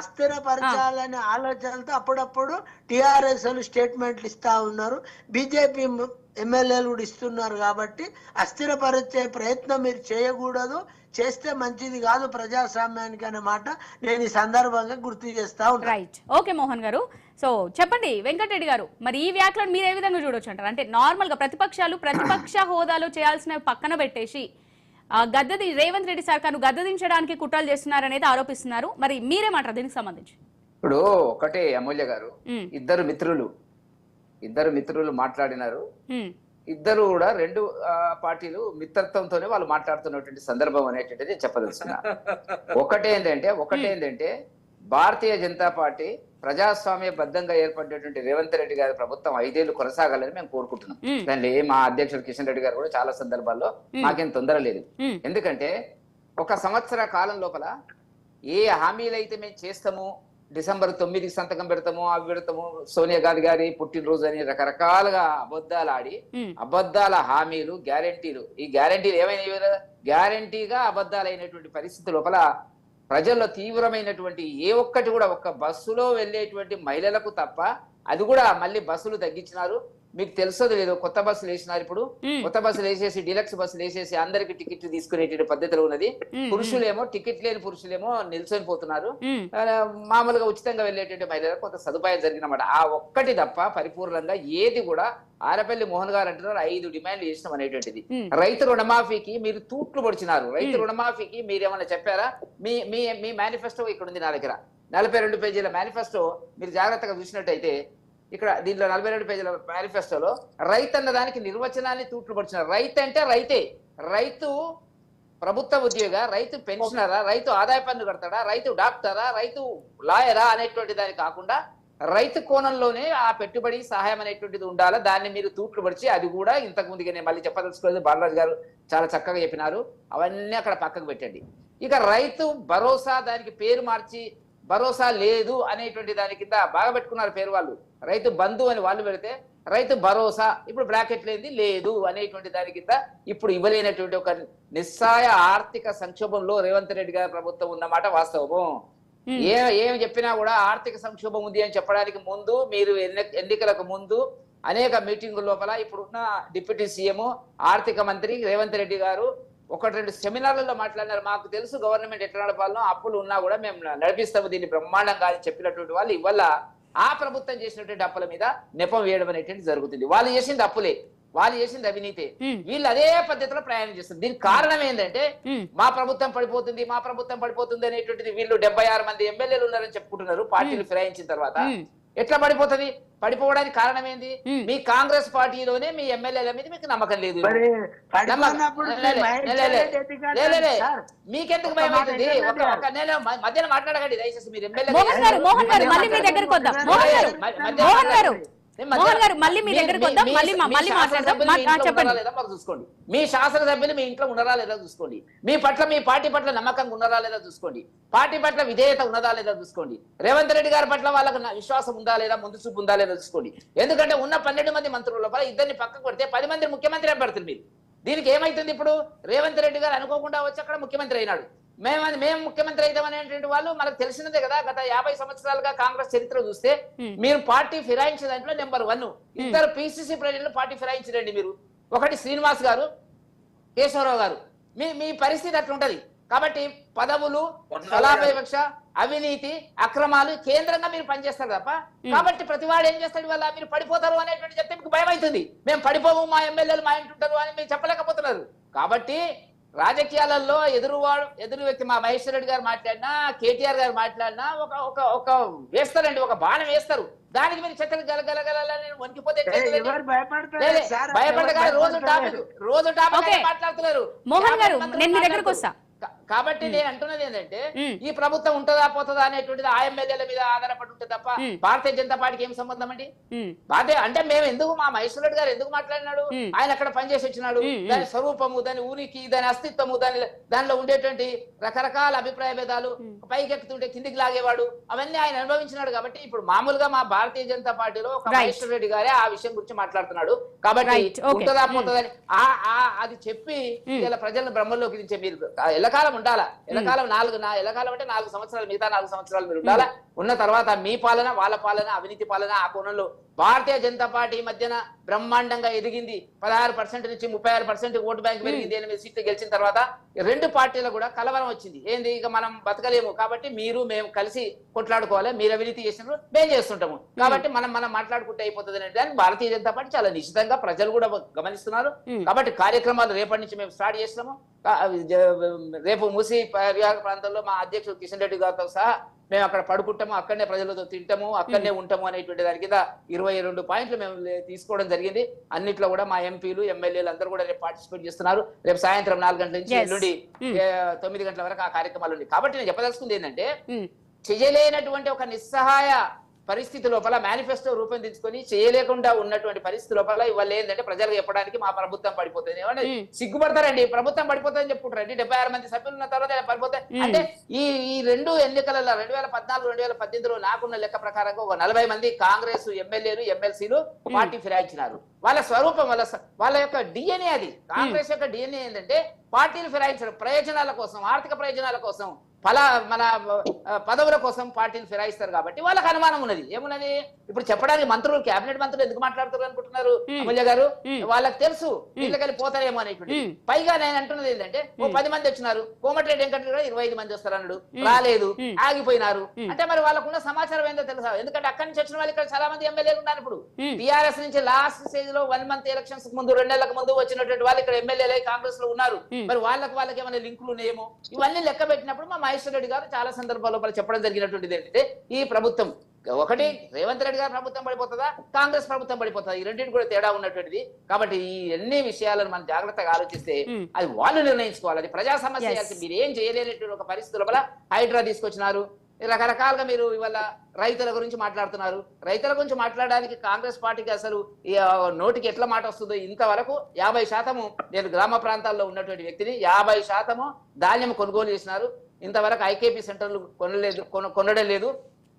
అస్థిరపరచాలనే ఆలోచనలతో అప్పుడప్పుడు టిఆర్ఎస్ స్టేట్మెంట్లు ఇస్తా ఉన్నారు, బీజేపీ ఎమ్మెల్యేలు కూడా ఇస్తున్నారు. కాబట్టి అస్థిరపరిచే ప్రయత్నం మీరు చేయకూడదు, చేస్తే మంచిది కాదు ప్రజాస్వామ్యానికి అనే మాట నేను ఈ సందర్భంగా గుర్తు చేస్తా ఉంటాను. రైట్, ఓకే మోహన్ గారు. సో చెప్పండి వెంకటరెడ్డి గారు, మరి ఈ వ్యాఖ్యలను మీరు ఏ విధంగా చూడొచ్చు అంటారు? అంటే నార్మల్ గా ప్రతిపక్షాలు ప్రతిపక్ష హోదాలో చేయాల్సిన పక్కన పెట్టేసి రేవంత్ రెడ్డి సర్కారు గద్దదించడానికి కుట్రలు చేస్తున్నారనేది ఆరోపిస్తున్నారు. మరి మీరేమంటారు దీనికి సంబంధించి? ఇప్పుడు ఒకటే అమూల్య గారు, ఇద్దరు మిత్రులు ఇద్దరు మిత్రులు మాట్లాడినారు. ఉమ్, ఇద్దరు కూడా రెండు పార్టీలు మిత్రత్వంతోనే వాళ్ళు మాట్లాడుతున్నటువంటి సందర్భం అనేటువంటిది చెప్పదలుచుకున్నా. ఒకటేంటంటే భారతీయ జనతా పార్టీ ప్రజాస్వామ్య బద్దంగా ఏర్పడినటువంటి రేవంత్ రెడ్డి గారి ప్రభుత్వం 5 ఏళ్లు కొనసాగాలని మేము కోరుకుంటున్నాం. దాన్ని మా అధ్యక్షుడు కిషన్ రెడ్డి గారు కూడా చాలా సందర్భాల్లో మాకేం తొందర లేదు. ఎందుకంటే 1 సంవత్సర కాలం లోపల ఏ హామీలు అయితే మేము చేస్తాము, డిసెంబర్ 9కి సంతకం పెడతాము, అవి పెడతాము, సోనియా గాంధీ గారి పుట్టినరోజు అని రకరకాలుగా అబద్ధాలు ఆడి అబద్ధాల హామీలు, గ్యారంటీలు, ఈ గ్యారంటీలు ఏమైనా గ్యారంటీగా అబద్ధాలైనటువంటి పరిస్థితి లోపల ప్రజల్లో తీవ్రమైనటువంటి ఏ ఒక్కటి కూడా ఒక్క బస్సులో వెళ్ళేటువంటి మహిళలకు తప్ప, అది కూడా మళ్ళీ బస్సులు తగ్గించినారు. మీకు తెలుసోది లేదు, కొత్త బస్సులు వేసినారు. ఇప్పుడు కొత్త బస్సులు వేసేసి డిలక్స్ బస్సులు వేసేసి అందరికి టికెట్లు తీసుకునేటువంటి పద్ధతిలో ఉన్నది. పురుషులేమో టికెట్ లేని పురుషులేమో నిల్చొని పోతున్నారు. మామూలుగా ఉచితంగా వెళ్ళేటువంటి మహిళలకు కొంత సదుపాయం జరిగినమాట. ఆ ఒక్కటి తప్ప పరిపూర్ణంగా ఏది కూడా ఆరపల్లి మోహన్ గారు అంటున్నారు 5 డిమాండ్లు చేసినాం అనేటువంటిది. రైతు రుణమాఫీకి మీరు తూట్లు పొడిచినారు. రైతు రుణమాఫీకి మీరు ఏమన్నా చెప్పారా? మీ మీ మీ మేనిఫెస్టో ఇక్కడ ఉంది నా దగ్గర, 42 పేజీల మేనిఫెస్టో. మీరు జాగ్రత్తగా చూసినట్టయితే ఇక్కడ దీంట్లో 42 పేజీల మేనిఫెస్టోలో రైతు అన్న దానికి నిర్వచనాన్ని తూట్లు పడుతున్నారు. రైతు అంటే రైతే. రైతు ప్రభుత్వ ఉద్యోగ, రైతు పెన్షనరా, రైతు ఆదాయ పన్ను కడతాడా, రైతు డాక్టరా, రైతు లాయరా అనేటువంటి దాని కాకుండా రైతు కోణంలోనే ఆ పెట్టుబడి సహాయం అనేటువంటిది ఉండాలా. దాన్ని మీరు తూట్లు పడిచి అది కూడా ఇంతకు ముందుగా నేను మళ్ళీ చెప్పదలుచుకోలేదు, బాలరాజు గారు చాలా చక్కగా చెప్పినారు. అవన్నీ అక్కడ పక్కకు పెట్టండి. ఇక రైతు భరోసా, దానికి పేరు మార్చి భరోసా లేదు అనేటువంటి దాని కింద బాగా పెట్టుకున్నారు పేరు. వాళ్ళు రైతు బంధు అని వాళ్ళు పెడితే రైతు భరోసా ఇప్పుడు బ్రాకెట్ లేనిది లేదు అనేటువంటి దాని కింద ఇప్పుడు ఇవ్వలేనటువంటి ఒక నిస్సాయ ఆర్థిక సంక్షోభంలో రేవంత్ రెడ్డి గారి ప్రభుత్వం ఉన్నమాట వాస్తవం. ఏం చెప్పినా కూడా ఆర్థిక సంక్షోభం ఉంది అని చెప్పడానికి ముందు, మీరు ఎన్నికలకు ముందు అనేక మీటింగుల లోపల ఇప్పుడున్న డిప్యూటీ సీఎం ఆర్థిక మంత్రి రేవంత్ రెడ్డి గారు 1-2 సెమినార్లలో మాట్లాడినారు. మాకు తెలుసు గవర్నమెంట్ ఎట్లా నడపాలనో, అప్పులు ఉన్నా కూడా మేము నడిపిస్తాము దీన్ని బ్రహ్మాండంగా అని చెప్పినటువంటి వాళ్ళు ఇవాళ ఆ ప్రభుత్వం చేసినటువంటి అప్పుల మీద నెపం వేయడం అనేటువంటి జరుగుతుంది. వాళ్ళు చేసింది అప్పులే, వాళ్ళు చేసింది అవినీతి. వీళ్ళు అదే పద్ధతిలో ప్రయాణం చేస్తారు. దీనికి కారణం ఏంటంటే మా ప్రభుత్వం పడిపోతుంది, మా ప్రభుత్వం పడిపోతుంది అనేటువంటిది. వీళ్ళు 76 మంది ఎమ్మెల్యేలు ఉన్నారని చెప్పుకుంటున్నారు పార్టీలు ఫిరాయించిన తర్వాత. ఎట్లా పడిపోతుంది? పడిపోవడానికి కారణం ఏంది? మీ కాంగ్రెస్ పార్టీలోనే మీ ఎమ్మెల్యేల మీద మీకు నమ్మకం లేదు. మీకెందుకు భయం అవుతుంది? మధ్యలో మాట్లాడకండి దయచేసి. మీరు ఎమ్మెల్యే చూసుకోండి. మీ శాసనసభ్యులు మీ ఇంట్లో ఉన్నారా లేదా చూసుకోండి. మీ పట్ల, మీ పార్టీ పట్ల నమ్మకంగా ఉన్నారా లేదా చూసుకోండి. పార్టీ పట్ల విధేయత ఉన్నదా లేదా చూసుకోండి. రేవంత్ రెడ్డి గారి పట్ల వాళ్ళకు విశ్వాసం ఉందా లేదా, ముందు చూపు ఉందా లేదా చూసుకోండి. ఎందుకంటే ఉన్న 12 మంది మంత్రుల లోపల 2 పక్కకు పెడితే 10 మంది ముఖ్యమంత్రి అభ్యర్థులు మీరు. దీనికి ఏమైతుంది? ఇప్పుడు రేవంత్ రెడ్డి గారు అనుకోకుండా వచ్చి అక్కడ ముఖ్యమంత్రి అయినాడు. మేము ముఖ్యమంత్రి అయిదామనేటువంటి వాళ్ళు మనకు తెలిసినదే కదా. గత 50 సంవత్సరాలుగా కాంగ్రెస్ చరిత్ర చూస్తే మీరు పార్టీ ఫిరాయించిన దాంట్లో నెంబర్ 1. 2 పిసిసి ప్రెసిడెంట్లు పార్టీ ఫిరాయించండి మీరు. ఒకటి శ్రీనివాస్ గారు, కేశవరావు గారు. మీ పరిస్థితి అట్లుంటది. కాబట్టి పదవులు, ఫలాపేక్ష, అవినీతి, అక్రమాలు కేంద్రంగా మీరు పనిచేస్తారు తప్ప. కాబట్టి ప్రతివాడు ఏం చేస్తాడు? వల్ల మీరు పడిపోతారు అనేటువంటి చెప్తే మీకు భయం అవుతుంది. మేము పడిపోము, మా ఎమ్మెల్యేలు మా ఇంటుంటారు అని మీరు చెప్పలేకపోతున్నారు. కాబట్టి రాజకీయాలలో ఎదురు వ్యక్తి మా మహేశ్వర్ రెడ్డి గారు మాట్లాడినా, కేటీఆర్ గారు మాట్లాడినా ఒక వేస్తారండి, ఒక బాణం వేస్తారు. దానికి మీరు చెత్తలు గలగలగలని వణికిపోతే భయపడగా రోజు టాపిక్ మాట్లాడుతున్నారు. మోహన్ గారు, నేను మీ దగ్గరకు వస్తా. కాబట్టి నేను అంటున్నది ఏంటంటే ఈ ప్రభుత్వం ఉంటుందా పోతుందా అనేటువంటిది ఆ ఎమ్మెల్యేల మీద ఆధారపడి ఉంటుంది తప్ప భారతీయ జనతా పార్టీకి ఏం సంబంధం అండి? అంటే మేము ఎందుకు, మా మహేశ్వర్ రెడ్డి గారు ఎందుకు మాట్లాడినాడు? ఆయన అక్కడ పనిచేసి వచ్చినాడు. దాని స్వరూపము, దాని ఉనికి, దాని అస్తిత్వము, దానిలో ఉండేటువంటి రకరకాల అభిప్రాయ భేదాలు, పైకెక్కుతుంటే కిందికి లాగేవాడు, అవన్నీ ఆయన అనుభవించినాడు. కాబట్టి ఇప్పుడు మామూలుగా మా భారతీయ జనతా పార్టీలో ఒక మహేశ్వర్ రెడ్డి గారే ఆ విషయం గురించి మాట్లాడుతున్నాడు. కాబట్టి ఉంటుందా పోతుందని అది చెప్పి ఇలా ప్రజలను బ్రహ్మలోకి దించే మీరు ఎల్లకాలం ఉండాలా. ఎల్లకాలం ఎల్లకాలం అంటే 4 సంవత్సరాలు, మిగతా 4 సంవత్సరాలు మీరు ఉండాలా. ఉన్న తర్వాత మీ పాలన, వాళ్ళ పాలన, అవినీతి పాలన, ఆ కోణంలో భారతీయ జనతా పార్టీ మధ్యన బ్రహ్మాండంగా ఎదిగింది. 16% నుంచి 36% ఓటు బ్యాంక్ పెరిగింది. 8 సీట్లు గెలిచిన తర్వాత 2 పార్టీలకు కూడా కలవరం వచ్చింది. ఏంది? ఇక మనం బతకలేము, కాబట్టి మేము కలిసి కొట్లాడుకోవాలి. మీరు అవినీతి చేసినప్పుడు మేము చేస్తుంటాము, కాబట్టి మనం మాట్లాడుకుంటే అయిపోతుంది అనేది దాన్ని భారతీయ జనతా పార్టీ చాలా నిశ్చితంగా ప్రజలు కూడా గమనిస్తున్నారు. కాబట్టి కార్యక్రమాలు రేపటి నుంచి మేము స్టార్ట్ చేస్తున్నాము. రేపు మూసి విహార ప్రాంతంలో మా అధ్యక్షుడు కిషన్ రెడ్డి గారితో సహా మేము అక్కడ పడుకుంటాము, అక్కడనే ప్రజలతో తింటాము, అక్కడనే ఉంటాము అనేటువంటి దాని కింద 22 పాయింట్లు మేము తీసుకోవడం జరిగింది. అన్నిట్లో కూడా మా ఎంపీలు ఎమ్మెల్యేలు అందరూ కూడా రేపు పార్టిసిపేట్ చేస్తున్నారు. రేపు సాయంత్రం 4 గంటల నుంచి ఎల్లుండి 9 గంటల వరకు ఆ కార్యక్రమాలు ఉంది. కాబట్టి నేను చెప్పదలుచుకుంది ఏంటంటే చేయలేనటువంటి ఒక నిస్సహాయ పరిస్థితి లోపల మేనిఫెస్టో రూపొందించుకొని చేయలేకుండా ఉన్నటువంటి పరిస్థితి లోపల ఇవాళ ఏంటంటే ప్రజలకు చెప్పడానికి మా ప్రభుత్వం పడిపోతుంది ఏమంటే సిగ్గుపడతారండి. ప్రభుత్వం పడిపోతుందని చెప్పుకుంటారండి. 76 మంది సభ్యులు ఉన్న తర్వాత పడిపోతాయి అంటే ఈ 2 ఎన్నికలలో 2014, 2018లో నాకున్న లెక్క ప్రకారంగా ఒక 40 మంది కాంగ్రెస్ ఎమ్మెల్యేలు ఎమ్మెల్సీలు పార్టీ ఫిరాయించినారు. వాళ్ళ స్వరూపం వాళ్ళ యొక్క డిఎన్ఏ అది. కాంగ్రెస్ యొక్క డిఎన్ఏ ఏంటంటే పార్టీలు ఫిరాయించడం, ప్రయోజనాల కోసం, ఆర్థిక ప్రయోజనాల కోసం, మన పదవుల కోసం పార్టీలు ఫిరాయిస్తారు. కాబట్టి వాళ్ళకి అనుమానం ఉన్నది. ఏమున్నది? ఇప్పుడు చెప్పడానికి మంత్రులు, కేబినెట్ మంత్రులు ఎందుకు మాట్లాడుతారు అనుకుంటున్నారు అమూల్య గారు? వాళ్ళకి తెలుసు వీళ్ళకెళ్ళి పోతారేమో అనేటువంటి. పైగా నేను అంటున్నది ఏంటంటే 10 మంది వచ్చినారు, కోమటిరెడ్డి వెంకటరెడ్డి కూడా 25 మంది వస్తారు అన్నాడు, రాలేదు, ఆగిపోయినారు. అంటే మరి వాళ్ళకున్న సమాచారం ఏందో తెలుసా? ఎందుకంటే అక్కడి నుంచి వచ్చిన వాళ్ళు ఇక్కడ చాలా మంది ఎమ్మెల్యేలు ఉన్నారు. ఇప్పుడు టీఆర్ఎస్ నుంచి లాస్ట్ స్టేజ్ లో 1 మంత్ ఎలక్షన్స్ ముందు 2 నెలలకు ముందు వచ్చినటువంటి వాళ్ళు ఇక్కడ ఎమ్మెల్యేలు కాంగ్రెస్ లో ఉన్నారు. మరి వాళ్ళకి ఏమైనా లింకులు ఉన్నాయేమో ఇవన్నీ లెక్క పెట్టినప్పుడు మా మహేశ్వర్ రెడ్డి గారు చాలా సందర్భాల్లో చెప్పడం జరిగినటువంటిది ఏంటంటే ఈ ప్రభుత్వం ఒకటి రేవంత్ రెడ్డి గారు ప్రభుత్వం పడిపోతుందా, కాంగ్రెస్ ప్రభుత్వం పడిపోతుందా, ఈ రెండింటి కూడా తేడా ఉన్నటువంటిది. కాబట్టి ఈ అన్ని విషయాలను మనం జాగ్రత్తగా ఆలోచిస్తే అది వాళ్ళు నిర్ణయించుకోవాలి. అది ప్రజా సమస్య. మీరు ఏం చేయలేనటువంటి ఒక పరిస్థితి లోపల హైడ్రా తీసుకొచ్చినారు. రకరకాలుగా మీరు ఇవాళ రైతుల గురించి మాట్లాడుతున్నారు. రైతుల గురించి మాట్లాడడానికి కాంగ్రెస్ పార్టీకి అసలు నోటికి ఎట్లా మాట వస్తుందో ఇంతవరకు 50% నేను గ్రామ ప్రాంతాల్లో ఉన్నటువంటి వ్యక్తిని 50% ధాన్యం కొనుగోలు చేసినారు. ఇంతవరకు ఐకేపీ సెంటర్లు కొనడం లేదు.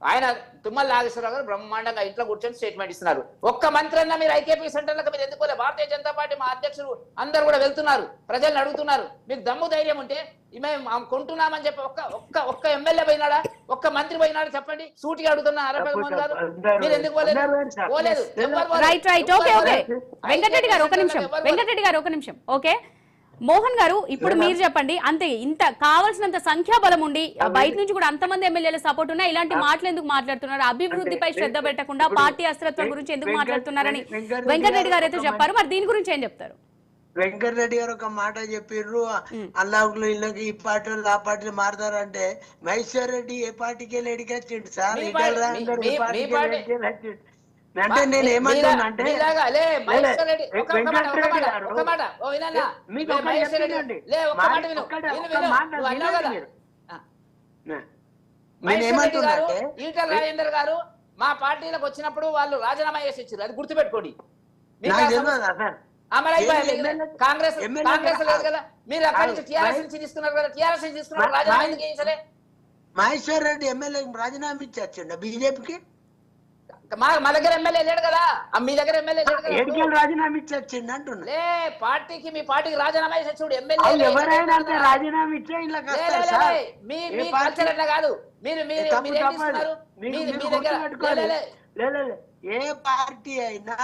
ఆయన తుమ్మల నాగేశ్వరరావు గారు బ్రహ్మాండంగా ఇంట్లో కూర్చొని స్టేట్మెంట్ ఇస్తున్నారు. ఒక్క మంత్రి అన్నా మీరు ఐకేపీ సెంటర్లకు మీరు ఎందుకోలే? భారతీయ జనతా పార్టీ మా అధ్యక్షులు అందరూ కూడా వెళ్తున్నారు, ప్రజల్ని అడుగుతున్నారు. మీకు దమ్ము ధైర్యం ఉంటే మేము కొంటున్నామని చెప్పి ఒక్క ఎమ్మెల్యే పోయినాడా, ఒక్క మంత్రి పోయినాడా చెప్పండి? సూటిగా అడుగుతున్నా. అరపల్లి గారు మీరు ఎందుకు పోలేదు? వెంకటరెడ్డి గారు ఒక నిమిషం. ఓకే మోహన్ గారు, ఇప్పుడు మీరు చెప్పండి. అంతే, ఇంత కావాల్సినంత సంఖ్యాబలం ఉండి బయట నుంచి కూడా అంతమంది ఎమ్మెల్యేల సపోర్ట్ ఉన్నా ఇలాంటి మాటలు ఎందుకు మాట్లాడుతున్నారు? అభివృద్ధిపై శ్రద్ధ పెట్టకుండా పార్టీ అస్థిరత్వం గురించి ఎందుకు మాట్లాడుతున్నారని వెంకటరెడ్డి గారు అయితే చెప్పారు. మరి దీని గురించి ఏం చెప్తారు? వెంకటరెడ్డి గారు ఒక మాట చెప్పిర్రు, అల్లాహులు ఇళ్ళకి ఈ పార్టీలు ఆ పార్టీలు మారుతారంటే మహేశ్వర్ రెడ్డి ఏ పార్టీకి వెళ్ళి ఎడికొచ్చిండు సార్? అంటే నేను ఏమంటున్నా అంటే ఈటల రాజేందర్ గారు మా పార్టీలకు వచ్చినప్పుడు వాళ్ళు రాజీనామా చేసి ఇచ్చారు. అది గుర్తుపెట్టుకోండి. కాంగ్రెస్ లేదు కదా, మీరు అక్కడి నుంచి టీఆర్ఎస్ నుంచి తీసుకున్నారు కదా, టీఆర్ఎస్ నుంచి తీసుకున్నారు. రాజీనామా ఎందుకు చేయించలే? మహేశ్వర్ రెడ్డి ఎమ్మెల్యే రాజీనామా ఇచ్చి బీజేపీకి. మా దగ్గర ఎమ్మెల్యే లేడు కదా, మీ దగ్గర ఎమ్మెల్యే లేడు కదా, రాజీనామా ఇచ్చిండు అంటున్నా. పార్టీకి మీ పార్టీకి రాజీనామా చేసి చూడు. ఎమ్మెల్యే ఎవరైనా రాజీనామా ఇచ్చే మీ కల్చర్ అట్లా కాదు. మీరు ఏ పార్టీ అయినా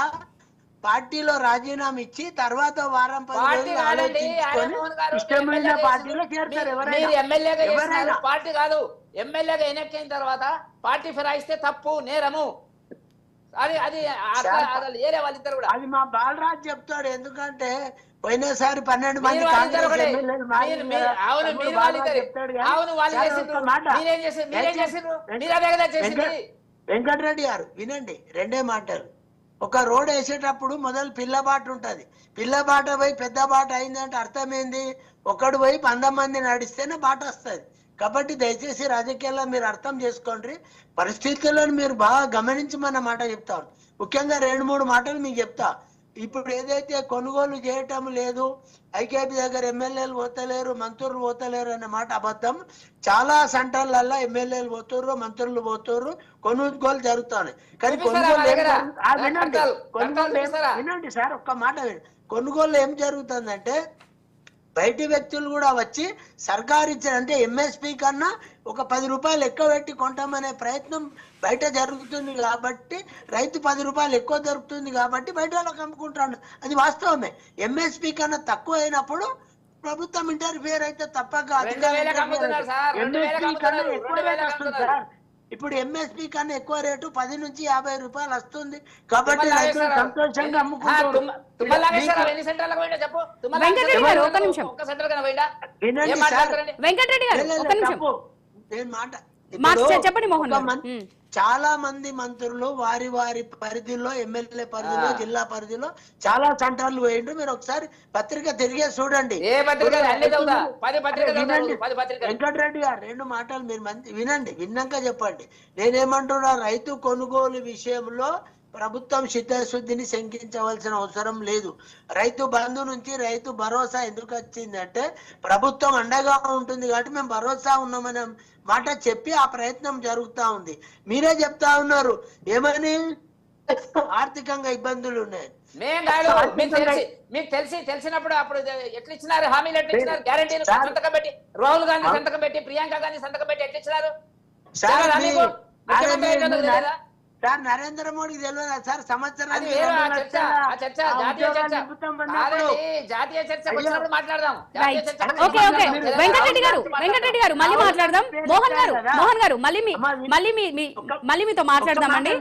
పార్టీలో రాజీనామా ఇచ్చి తర్వాత వారం 10 రోజులు ఆలోచించుకొని ఇష్టమైన పార్టీలో చేరుతారు. ఎవరైనా పార్టీ కాదు, ఎమ్మెల్యేగా ఎన్నికైన తర్వాత పార్టీ ఫిరాయిస్తే తప్పు, నేరము. అది ఏరే వాళ్ళిద్దరు కూడా. అది మా బాలరాజ్ చెప్తాడు. ఎందుకంటే పోయినసారి 12 మంది వెంకటరెడ్డి గారు వినండి, 2 మాటలు. ఒక రోడ్ వేసేటప్పుడు మొదలు పిల్లబాట ఉంటది. పిల్లబాట పోయి పెద్ద బాట అయిందంటే అర్థం ఏంది? ఒకడు పోయి 100 మంది నడిస్తేనే బాట వస్తుంది. కాబట్టి దయచేసి రాజకీయాల్లో మీరు అర్థం చేసుకోండి. పరిస్థితులను మీరు బాగా గమనించమన్న మాట చెప్తారు. ముఖ్యంగా 2-3 మాటలు మీకు చెప్తా. ఇప్పుడు ఏదైతే కొనుగోలు చేయటం లేదు, ఐకేపీ దగ్గర ఎమ్మెల్యేలు పోతలేరు, మంత్రులు పోతలేరు అనే మాట అబద్ధం. చాలా సెంటర్లలో ఎమ్మెల్యేలు పోతుర్రు, మంత్రులు పోతుర్రు, కొనుగోలు జరుగుతున్నాయి. కానీ వినండి సార్, ఒక్క మాట వినండి. కొనుగోలు ఏం జరుగుతుందంటే బయటి వ్యక్తులు కూడా వచ్చి సర్కారు ఇచ్చిన అంటే ఎంఎస్పీ కన్నా ఒక 10 రూపాయలు ఎక్కువ పెట్టి కొంటామనే ప్రయత్నం బయట జరుగుతుంది. కాబట్టి రైతు 10 రూపాయలు ఎక్కువ దొరుకుతుంది కాబట్టి బయట వాళ్ళకి అమ్ముకుంటాడు. అది వాస్తవమే. ఎంఎస్పీ కన్నా తక్కువ అయినప్పుడు ప్రభుత్వం ఇంటర్ఫియర్ అయితే తప్పక ఇప్పుడు ఎంఎస్పి కన్నా ఎక్కువ రేటు 10 నుంచి 50 రూపాయలు వస్తుంది కాబట్టి తుమ్మల రైతులు నాగేశ్వరరావు. సంతోషంగా అమ్ముకుంటారు. తుమ్మల నాగేశ్వరరావు ఎన్ని సెంటర్లకు పోయిండో చెప్పు. తుమ్మల వెంకటరెడ్డి గారు, ఒక్క నాగేశ్వరరావు నిమిషం. ఒక్క సెంటర్ కన్నా పోయిండా? వినండి ఏం సార్. మాట్లాడతారండి? వెంకటరెడ్డి గారు లేదు, ఒక్క నిమిషం. తప్పు. నేను చెప్పండి మోహన్ గారు. చాలా మంది మంత్రులు వారి వారి పరిధిలో, ఎమ్మెల్యే పరిధిలో, జిల్లా పరిధిలో చాలా సెంటర్లు వేయండి. మీరు ఒకసారి పత్రిక తిరిగే చూడండి. ఏ పత్రిక? అన్ని చదువుతా. 10 పత్రికలు వినండి. చదువుతా. 10 పత్రికలు. వెంకటరెడ్డి గారు 2 మాటలు మీరు వినండి, విన్నాక చెప్పండి. నేనేమంటున్నా, రైతు కొనుగోలు విషయంలో ప్రభుత్వం చిత్తశుద్ధిని శంకించవలసిన అవసరం లేదు. రైతు బంధు నుంచి రైతు భరోసా ఎందుకు వచ్చిందంటే ప్రభుత్వం అండగా ఉంటుంది కాబట్టి మేము భరోసా ఉన్నామనే మాట చెప్పి ఆ ప్రయత్నం జరుగుతా ఉంది. మీరే చెప్తా ఉన్నారు ఏమని, ఆర్థికంగా ఇబ్బందులు ఉన్నాయి. మేం కాదు, మీకు తెలిసినప్పుడు అప్పుడు ఎట్లా ఇచ్చినారు? హామీలు ఎట్లా ఇచ్చినారు? గ్యారంటీలు సంతకం పెట్టి, రాహుల్ గాంధీ సంతకం పెట్టి, ప్రియాంక గాంధీ సంతకం పెట్టి ఎట్లా ఇచ్చినారు? సార్ నరేంద్ర మోడీకి తెలియదా సార్? సంవత్సరానికి జాతీయ చర్చ వచ్చినప్పుడు మాట్లాడదాం. ఓకే ఓకే వెంకటరెడ్డి గారు మళ్ళీ మాట్లాడదాం. మోహన్ గారు మళ్ళీ మీతో మాట్లాడదామండి.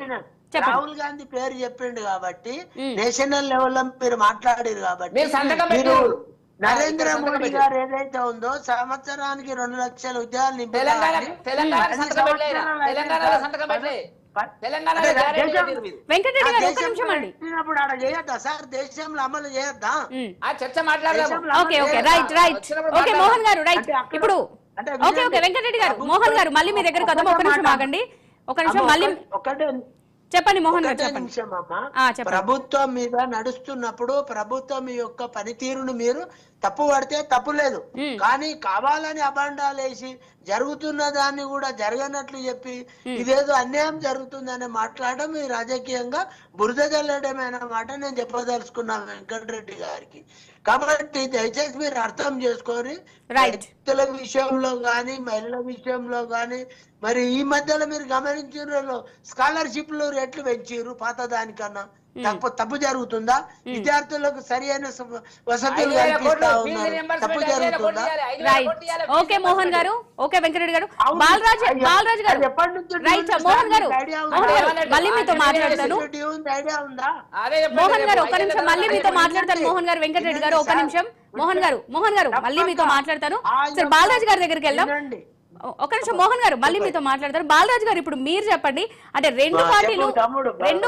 రాహుల్ గాంధీ పేరు చెప్పిండు కాబట్టి, నేషనల్ లెవెల్ లో మీరు మాట్లాడారు కాబట్టి, మీరు నరేంద్ర మోడీ గారు ఏదైతే ఉందో సంవత్సరానికి 2 లక్షల ఉద్యోగాలు వెంకటరెడ్డి గారు ఒక్క నిమిషం అండి. ఆడ చేయొద్దా సార్? దేశంలో అమలు చేయొద్దా? ఆ చర్చ మాట్లాడదాం. ఓకే రైట్ ఓకే మోహన్ గారు రైట్. ఇప్పుడు ఓకే వెంకటరెడ్డి గారు, మోహన్ గారు మళ్ళీ మీ దగ్గర కదా, ఒక నిమిషం ఆగండి. ఒక నిమిషం మళ్ళీ చెప్పండి మోహన్ గారు. చెప్పండి. ప్రభుత్వం మీద నడుస్తున్నప్పుడు ప్రభుత్వం యొక్క పనితీరును మీరు తప్పు పడితే తప్పు లేదు, కానీ కావాలని అబాండాలు వేసి జరుగుతున్న దాన్ని కూడా జరగనట్లు చెప్పి ఇదేదో అన్యాయం జరుగుతుందని మాట్లాడడం ఈ రాజకీయంగా బురద జల్లడమైన మాట నేను చెప్పదలుచుకున్నాను వెంకటరెడ్డి గారికి. కాబట్టి దయచేసి మీరు అర్థం చేసుకొని, రైతుల విషయంలో గాని మహిళల విషయంలో గాని, మరి ఈ మధ్యలో మీరు గమనించిన స్కాలర్షిప్లు రేట్లు పెంచారు పాత దానికన్నా. తప్పు జరుగుతుందా? విద్యార్థులకు సరి అయిన వసతులు కల్పిస్తా ఉన్నారు, తప్పు జరుగుతుందా? ఓకే మోహన్ గారు, ఓకే వెంకటరెడ్డి గారు, బాలరాజ్ గారు రైట్. మోహన్ గారు మళ్ళీ మీతో మాట్లాడతాను. మోహన్ గారు ఒక నిమిషం మళ్ళీ మీతో మాట్లాడతాను. మోహన్ గారు వెంకటరెడ్డి గారు ఒక నిమిషం. మోహన్ గారు మళ్ళీ మీతో మాట్లాడతాను. సరే బాలరాజ్ గారి దగ్గరికి వెళ్దాం. ఒక నిమిషం మోహన్ గారు మళ్ళీ మీతో మాట్లాడతారు. బాలరాజు గారు ఇప్పుడు మీరు చెప్పండి, అంటే రెండు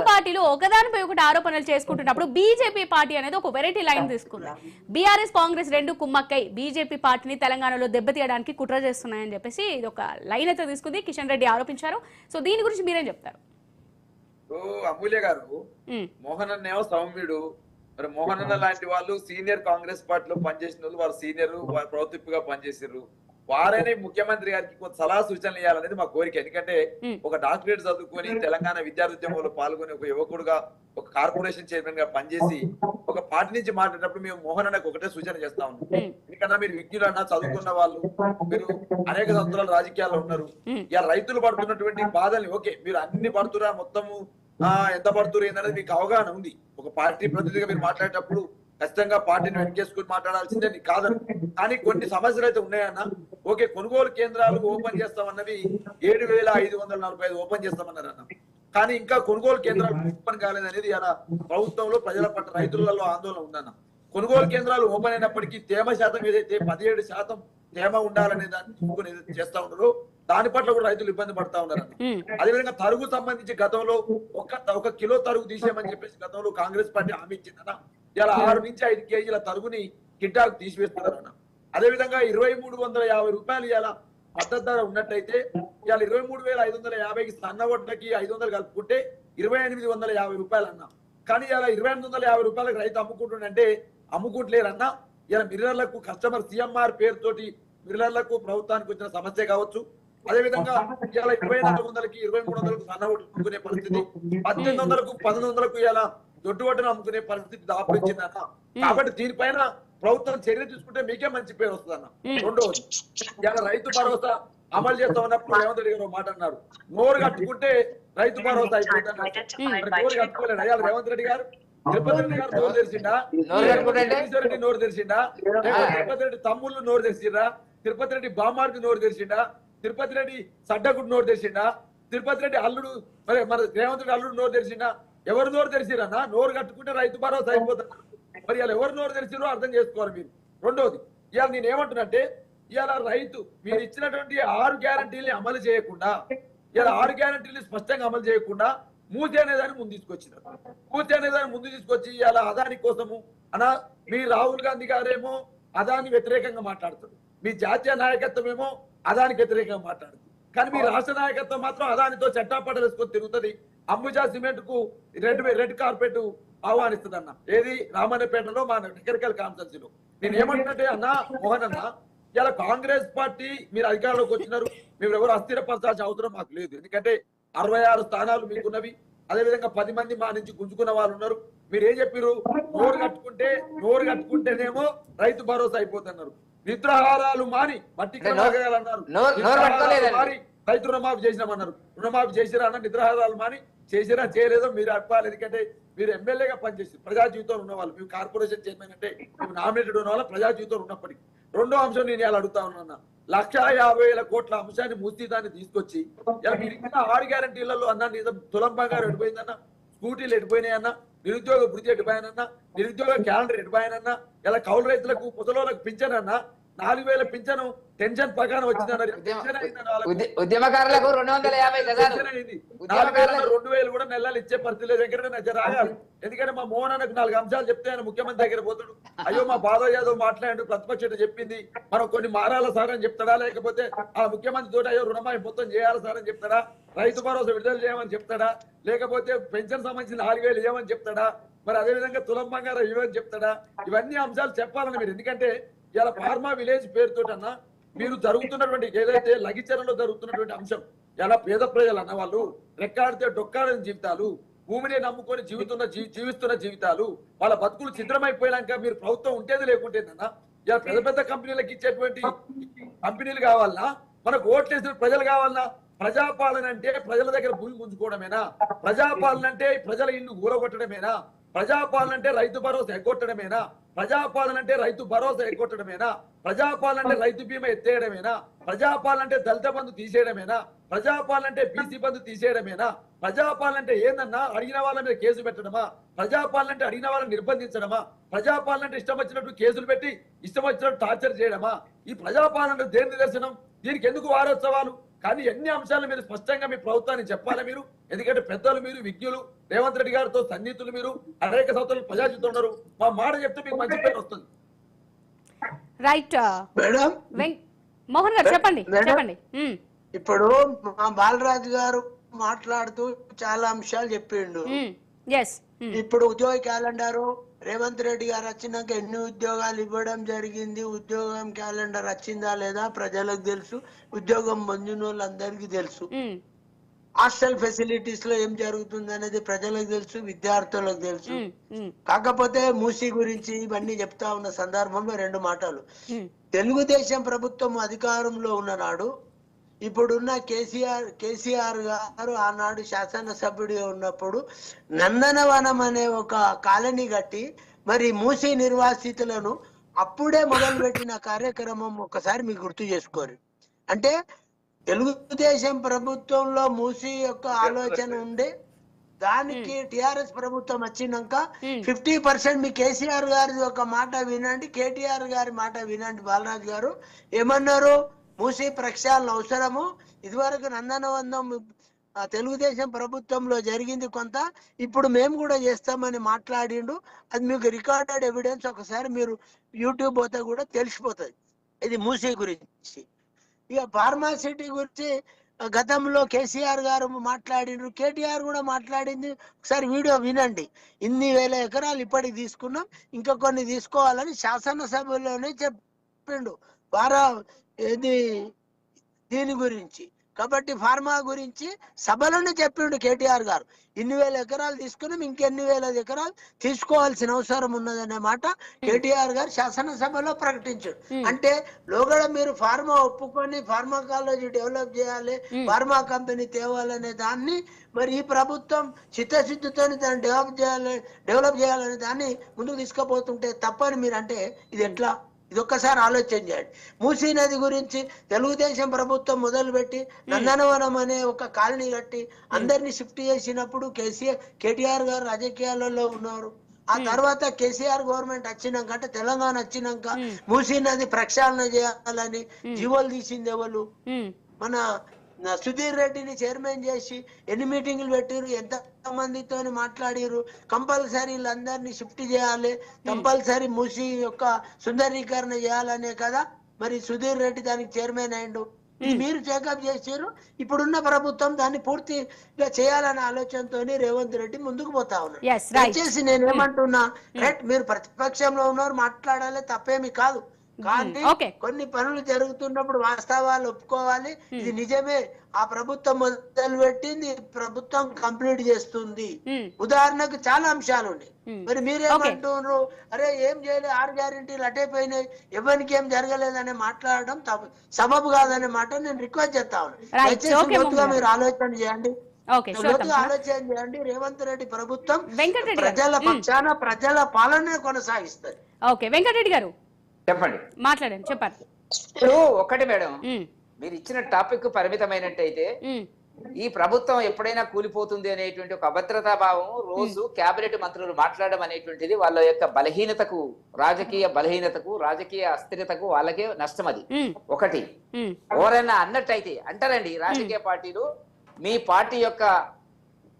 పార్టీలు ఒకదానిపై ఒకటి ఆరోపణలు చేసుకుంటున్నప్పుడు బీజేపీ పార్టీ అనేది ఒక వెరైటీ లైన్ తీసుకుంది. బీఆర్ఎస్ కాంగ్రెస్ 2 కుమ్మక్కై బీజేపీ పార్టీని తెలంగాణలో దెబ్బతీయడానికి కుట్ర చేస్తున్నాయని చెప్పేసి ఇది ఒక లైన్ అయితే తీసుకుంది. కిషన్ రెడ్డి ఆరోపించారు. సో దీని గురించి మీరేం చెప్తారు? అమూల్య గారు, మోహన్ అన్నేమో సౌమ్యుడు, మరి మోహన్ అన్న లాంటి వాళ్ళు సీనియర్ కాంగ్రెస్ పార్టీలో పనిచేసిన వాళ్ళు, వారు సీనియర్ ప్రభుత్వగా పనిచేసారు. వారైనా ముఖ్యమంత్రి గారికి కొంత సలహా సూచనలు ఇవ్వాలనేది మా కోరిక. ఎందుకంటే ఒక డాక్టరేట్ చదువుకొని తెలంగాణ విద్యార్థి ఉద్యమంలో పాల్గొని ఒక యువకుడుగా, ఒక కార్పొరేషన్ చైర్మన్ గా పనిచేసి ఒక పార్టీ నుంచి మాట్లాడినప్పుడు మేము మోహన్ అన్నకు ఒకటే సూచన చేస్తా ఉన్నాం. ఎందుకన్నా మీరు విజ్ఞులన్నా, చదువుకున్న వాళ్ళు, మీరు అనేక సంవత్సరాలు రాజకీయాల్లో ఉన్నారు. ఇలా రైతులు పడుతున్నటువంటి బాధల్ని, ఓకే మీరు అన్ని పడుతురా, మొత్తము ఎంత పడుతురు ఏందనేది మీకు అవగాహన ఉంది. ఒక పార్టీ ప్రతినిధిగా మీరు మాట్లాడేటప్పుడు ఖచ్చితంగా పార్టీని వెనకేసుకుని మాట్లాడాల్సిందే కాదని. కానీ కొన్ని సమస్యలు అయితే ఉన్నాయన్న. ఓకే, కొనుగోలు కేంద్రాలు ఓపెన్ చేస్తామన్నవి 7,545 ఓపెన్ చేస్తామన్నారు అన్న. కానీ ఇంకా కొనుగోలు కేంద్రాలు ఓపెన్ కాలేదనేది ఇలా ప్రభుత్వంలో ప్రజల పట్ల రైతులలో ఆందోళన ఉందన్న. కొనుగోలు కేంద్రాలు ఓపెన్ అయినప్పటికీ తేమ శాతం ఏదైతే 17% తేమ ఉండాలనే దాన్ని చేస్తా ఉన్నారు, దాని పట్ల కూడా రైతులు ఇబ్బంది పడతా ఉన్నారు. అదేవిధంగా తరుగు సంబంధించి గతంలో ఒక కిలో తరుగు తీసేయమని చెప్పేసి గతంలో కాంగ్రెస్ పార్టీ హామీ ఇచ్చిందన్న. ఇలా 6 నుంచి 5 కేజీల తరుగుని కింటాకు తీసివేస్తున్నారన్న. అదేవిధంగా 2,350 రూపాయలు ఇలా మద్దతు ధర ఉన్నట్టయితే ఇవాళ 23,550కి సన్న వడ్లకి 500 కలుపుకుంటే 2,850 రూపాయలు అన్న. కానీ ఇలా 2,850 రూపాయలకు రైతు అమ్ముకుంటుండే అమ్ముకుంటలేరన్నా. ఇలా మిర్రర్లకు కస్టమర్ సిఎంఆర్ పేరుతోటి మిర్రర్లకు ప్రభుత్వానికి వచ్చిన సమస్య కావచ్చు. అదేవిధంగా ఇలా 2,400కి 2,300కు సన్న వడ్లు అమ్ముకునే పరిస్థితి, 1,800కు 1,100కు ఇలా దొడ్డు వడ్డను అమ్ముకునే పరిస్థితి దాపురించిందన్న. కాబట్టి దీనిపైన ప్రభుత్వం చర్య తీసుకుంటే మీకే మంచి పేరు వస్తుంది అన్న. రెండవది, ఇలా రైతు భరోసా అమలు చేస్తా ఉన్నప్పుడు రేవంత్ రెడ్డి గారు మాట అన్నారు, నోరు కట్టుకుంటే రైతు భరోసా అయిపోతుంది. నోరు కట్టుకోలేదు అయ్యాలి రేవంత్ రెడ్డి గారు. తిరుపతి రెడ్డి గారు నోరు తెరిచిండా? రెడ్డి నోరు తెరిచిండా? తిరుపతి రెడ్డి తమ్ముళ్ళు నోరు తెరిచిండ్రా? తిరుపతి రెడ్డి బామార్కి నోరు తెరిచిండా? తిరుపతి రెడ్డి సడ్డగుడు నోరు తెరిచిండా? తిరుపతి రెడ్డి అల్లుడు మన రేవంత్ రెడ్డి అల్లుడు నోరు తెరిచిందా? ఎవరు నోరు తెరిచిరన్నా? నోరు కట్టుకుంటే రైతు భరోసా అయిపోతుంది. మరి ఇలా ఎవరు నోరు తెరిచిరో అర్థం చేసుకోవాలి మీరు. రెండోది, ఇవాళ నేను ఏమంటున్నంటే, ఇవాళ రైతు మీరు ఇచ్చినటువంటి 6 గ్యారంటీల్ని అమలు చేయకుండా, ఇలా 6 గ్యారంటీలు స్పష్టంగా అమలు చేయకుండా మూసి అనేదాన్ని ముందు తీసుకొచ్చినారు. మూసి అనేదాన్ని ముందు తీసుకొచ్చి ఇవాళ అదాని కోసము మీ రాహుల్ గాంధీ గారేమో అదాని వ్యతిరేకంగా మాట్లాడుతారు, మీ జాతీయ నాయకత్వం ఏమో అదానికి వ్యతిరేకంగా మాట్లాడుతుంది. కానీ మీ రాష్ట్ర నాయకత్వం మాత్రం అదానితో చట్టాపట్టలు వేసుకొని తిరుగుతుంది. అంబుజా సిమెంట్ కు రెడ్ కార్పెట్ ఆహ్వానిస్తుంది అన్న. ఏది? రామన్నపేటలో మా టెక్నికల్ కాన్ఫరెన్సీలో. నేను ఏమంటున్నట్టే అన్న మోహన్ అన్న, ఇలా కాంగ్రెస్ పార్టీ మీరు అధికారంలోకి వచ్చినారు, మీరు ఎవరు అస్థిరపరచాల్సిన అవసరం మాకు లేదు. ఎందుకంటే 66 స్థానాలు మీకున్నవి. అదేవిధంగా 10 మంది మా నుంచి గుంజుకున్న వాళ్ళు ఉన్నారు. మీరు ఏం చెప్పారు? నోరు కట్టుకుంటేనేమో రైతు భరోసా అయిపోతున్నారు. నిద్రాహారాలు మాని మట్టికి అన్నారు. రైతు రుణమాఫీ చేసినామన్నారు. రుణమాఫీ చేసిరా అన్న? నిద్రాహారాలు మాని చేసిరా చేయలేదో మీరు అడపాలి. ఎందుకంటే మీరు ఎమ్మెల్యేగా పనిచేసి ప్రజా జీవితంలో ఉన్నవాళ్ళు, మీరు కార్పొరేషన్ చైర్మన్ అంటే మీరు నామినేటెడ్ ఉన్న వాళ్ళ ప్రజా జీవితంలో ఉన్నప్పటికీ. రెండో అంశం నేను ఇలా అడుగుతా ఉన్నా, 1,50,000 కోట్ల అంశాన్ని మూర్తిదాన్ని తీసుకొచ్చి ఇలా మీరు ఇచ్చిన 6 గ్యారంటీలలో అన్న నిజం తులం బంగారు ఎడిపోయిందన్న, స్కూటీలు ఎడిపోయినాయన్న, నిరుద్యోగ వృత్తి ఎడిపోయానన్నా, నిరుద్యోగ క్యాలెండర్ ఎడిపోయానన్నా, ఇలా కౌలు రైతులకు ముసలోళ్ళకు పింఛనన్నా 4,000 పింఛను టెన్షన్ ప్రకారం వచ్చిందన్నారు. ఉద్యమకారులకు 250 గజాలు 2,000 కూడా నెలలు ఇచ్చే పరిస్థితి దగ్గర రాగాలి. ఎందుకంటే మా మోహన్ అన్నకు 4 అంశాలు చెప్తే ఆయన ముఖ్యమంత్రి దగ్గర పోతాడు. అయ్యో మా బాధ యాదవ్ మాట్లాడు, ప్రతిపక్ష చెప్పింది మనం కొన్ని మారాల సార్ అని చెప్తాడా? లేకపోతే ఆ ముఖ్యమంత్రి తోటి అయ్యో రుణమాఫీ మొత్తం చేయాలి సార్ అని చెప్తాడా? రైతు భరోసా విడుదల చేయమని చెప్తాడా? లేకపోతే పెన్షన్ సంబంధించిన 4,000 ఇవ్వమని చెప్తాడా? మరి అదేవిధంగా తులం బంగారం ఇవ్వని చెప్తాడా? ఇవన్నీ అంశాలు చెప్పాలని మీరు. ఎందుకంటే ఇలా ఫార్మా విలేజ్ పేరుతోటన్నా మీరు జరుగుతున్నటువంటి ఏదైతే లగిచరలో జరుగుతున్నటువంటి అంశం, ఇలా పేద ప్రజలు అన్న వాళ్ళు రెక్కాడితే డొక్కాడని జీవితాలు, భూమిని నమ్ముకొని జీవిస్తున్న జీవితాలు, వాళ్ళ బతుకులు ఛిద్రమైపోయాక మీరు ప్రభుత్వం ఉంటేది లేకుంటేనన్నా ఇలా పెద్ద పెద్ద కంపెనీలకు ఇచ్చేటువంటి కంపెనీలు కావాలన్నా, మనకు ఓట్లేసిన ప్రజలు కావాలన్నా? ప్రజాపాలన అంటే ప్రజల దగ్గర భూమి గుంజుకోవడమేనా? ప్రజాపాలన అంటే ప్రజల ఇల్లు ఊరగొట్టడమేనా? ప్రజాపాలన అంటే రైతు భరోసా ఎగ్గొట్టడమేనా? ప్రజాపాలన అంటే రైతు భరోసా ఎగ్గొట్టడమేనా? ప్రజాపాలన అంటే రైతు బీమా ఎత్తేయడమేనా? ప్రజాపాలన అంటే దళిత బంధు తీసేయడమేనా? ప్రజాపాలన అంటే బీసీ బంధు తీసేయడమేనా? ప్రజాపాలన అంటే ఏందన్నా? అడిగిన వాళ్ళ మీద కేసు పెట్టడమా? ప్రజాపాలన అంటే అడిగిన వాళ్ళని నిర్బంధించడమా? ప్రజాపాలన అంటే ఇష్టం వచ్చినట్టు కేసులు పెట్టి ఇష్టం వచ్చినట్టు టార్చర్ చేయడమా? ఈ ప్రజాపాలన దేని నిదర్శనం? దీనికి ఎందుకు వారోత్సవాలు? కానీ ఎన్ని అంశాలు మీరు స్పష్టంగా మీ ప్రభుత్వాన్ని చెప్పాలి మీరు. ఎందుకంటే పెద్దలు మీరు, విజ్ఞులు, రేవంత్ రెడ్డి గారితో సన్నిహితులు మీరు, అనేక సంవత్సరాలు ప్రజా జీవితం ఉన్నారు. మా మాట చెప్తే మీకు మంచి పేరు వస్తుంది. రైట్ మోహన్ గారు చెప్పండి. ఇప్పుడు మా బాలరాజు గారు మాట్లాడుతూ చాలా అంశాలు చెప్పిండు. ఇప్పుడు ఉద్యోగ క్యాలెండర్ రేవంత్ రెడ్డి గారు వచ్చినాక ఎన్ని ఉద్యోగాలు ఇవ్వడం జరిగింది, ఉద్యోగం క్యాలెండర్ వచ్చిందా లేదా ప్రజలకు తెలుసు, ఉద్యోగం పొందిన వాళ్ళందరికీ తెలుసు. హాస్టల్ ఫెసిలిటీస్ లో ఏం జరుగుతుంది అనేది ప్రజలకు తెలుసు, విద్యార్థులకు తెలుసు. కాకపోతే మూసీ గురించి ఇవన్నీ చెప్తా ఉన్న సందర్భంలో 2 మాటలు. తెలుగుదేశం ప్రభుత్వం అధికారంలో ఉన్ననాడు ఇప్పుడున్న కేసీఆర్ గారు ఆనాడు శాసనసభ్యుడిగా ఉన్నప్పుడు నందనవనం అనే ఒక కాలనీ కట్టి మరి మూసీ నిర్వాసితులను అప్పుడే మొదలుపెట్టిన కార్యక్రమం ఒకసారి మీకు గుర్తు చేసుకోరు. అంటే తెలుగుదేశం ప్రభుత్వంలో మూసీ యొక్క ఆలోచన ఉండే దానికి టిఆర్ఎస్ ప్రభుత్వం వచ్చినాక 50% మీ కేసీఆర్ గారి ఒక మాట వినండి, కేటీఆర్ గారి మాట వినండి. బాలరాజు గారు ఏమన్నారు? మూసీ ప్రక్షాళన అవసరము. ఇదివరకు నందనవనం తెలుగుదేశం ప్రభుత్వంలో జరిగింది కొంత, ఇప్పుడు మేము కూడా చేస్తామని మాట్లాడిండు. అది మీకు రికార్డెడ్ ఎవిడెన్స్. ఒకసారి మీరు యూట్యూబ్ పోతే కూడా తెలిసిపోతుంది ఇది మూసీ గురించి. ఇక ఫార్మాసిటీ గురించి గతంలో కేసీఆర్ గారు మాట్లాడిండ్రు, కేటీఆర్ కూడా మాట్లాడింది. ఒకసారి వీడియో వినండి. ఇన్ని వేల ఎకరాలు ఇప్పటికి తీసుకున్నాం, ఇంకా కొన్ని తీసుకోవాలని శాసనసభలోనే చెప్పిండు దీని గురించి. కాబట్టి ఫార్మా గురించి సభలోనే చెప్పిండు కేటీఆర్ గారు. ఇన్ని వేల ఎకరాలు తీసుకున్నాం, ఇంకెన్ని వేల ఎకరాలు తీసుకోవాల్సిన అవసరం ఉన్నదనే మాట కేటీఆర్ గారు శాసనసభలో ప్రకటించాడు. అంటే లోగడ మీరు ఫార్మా ఒప్పుకొని ఫార్మాకాలజీ డెవలప్ చేయాలి, ఫార్మా కంపెనీ తేవాలనే దాన్ని మరి ఈ ప్రభుత్వం చిత్తశుద్ధితో దాన్ని డెవలప్ చేయాలనే దాన్ని ముందుకు తీసుకుపోతుంటే తప్పని మీరు అంటే ఇది ఎట్లా? ఇది ఒక్కసారి ఆలోచన చేయండి. మూసీ నది గురించి తెలుగుదేశం ప్రభుత్వం మొదలుపెట్టి నందనవనం అనే ఒక కాలనీ కట్టి అందరినీ షిఫ్ట్ చేసినప్పుడు కేటీఆర్ గారు రాజకీయాలలో ఉన్నారు. ఆ తర్వాత కేసీఆర్ గవర్నమెంట్ వచ్చినాక అంటే తెలంగాణ వచ్చినాక మూసీ నది ప్రక్షాళన చేయాలని జీవోలు తీసింది ఎవరు? మన సుధీర్ రెడ్డిని చైర్మన్ చేసి ఎన్ని మీటింగ్లు పెట్టిరు, ఎంత మందితో మాట్లాడిరు, కంపల్సరీ వీళ్ళందరినీ షిఫ్ట్ చేయాలి, కంపల్సరీ మూసీ యొక్క సుందరీకరణ చేయాలనే కదా మరి సుధీర్ రెడ్డి దానికి చైర్మన్ అయిండు. ఇది మీరు చెకప్ చేసారు. ఇప్పుడున్న ప్రభుత్వం దాన్ని పూర్తిగా చేయాలనే ఆలోచనతో రేవంత్ రెడ్డి ముందుకు పోతా ఉన్నారు. దయచేసి నేను ఏమంటున్నా, రైట్ మీరు ప్రతిపక్షంలో ఉన్నారు, మాట్లాడాలి, తప్పేమి కాదు. కానీ కొన్ని పనులు జరుగుతున్నప్పుడు వాస్తవాలు ఒప్పుకోవాలి. ఇది నిజమే, ఆ ప్రభుత్వం మొదలు పెట్టింది, ప్రభుత్వం కంప్లీట్ చేస్తుంది. ఉదాహరణకు చాలా అంశాలు ఉన్నాయి. మరి మీరేమంటున్నారు, అరే ఏం చేయలేదు, 6 గ్యారెంటీలు అటైపోయినాయి, ఎవరికి ఏం జరగలేదని మాట్లాడడం సబబు కాదనే మాట నేను రిక్వెస్ట్ చేస్తా ఉన్నాను. దయచేసి లోతుగా మీరు ఆలోచన చేయండి, ఆలోచన చేయండి. రేవంత్ రెడ్డి ప్రభుత్వం ప్రజల పక్షాన ప్రజల పాలన కొనసాగిస్తుంది. ఓకే వెంకటరెడ్డి గారు చెప్పండి, మాట్లాడండి, చెప్పండి. ఇప్పుడు ఒకటి మేడం, మీరు ఇచ్చిన టాపిక్ పరిమితమైనట్టయితే ఈ ప్రభుత్వం ఎప్పుడైనా కూలిపోతుంది అనేటువంటి ఒక అభద్రతా భావం రోజు కేబినెట్ మంత్రులు మాట్లాడడం అనేటువంటిది వాళ్ళ యొక్క బలహీనతకు, రాజకీయ బలహీనతకు, రాజకీయ అస్థిరతకు వాళ్ళకే నష్టం. అది ఒకటి. ఎవరైనా అన్నట్టయితే అంటారండి, రాజకీయ పార్టీలు మీ పార్టీ యొక్క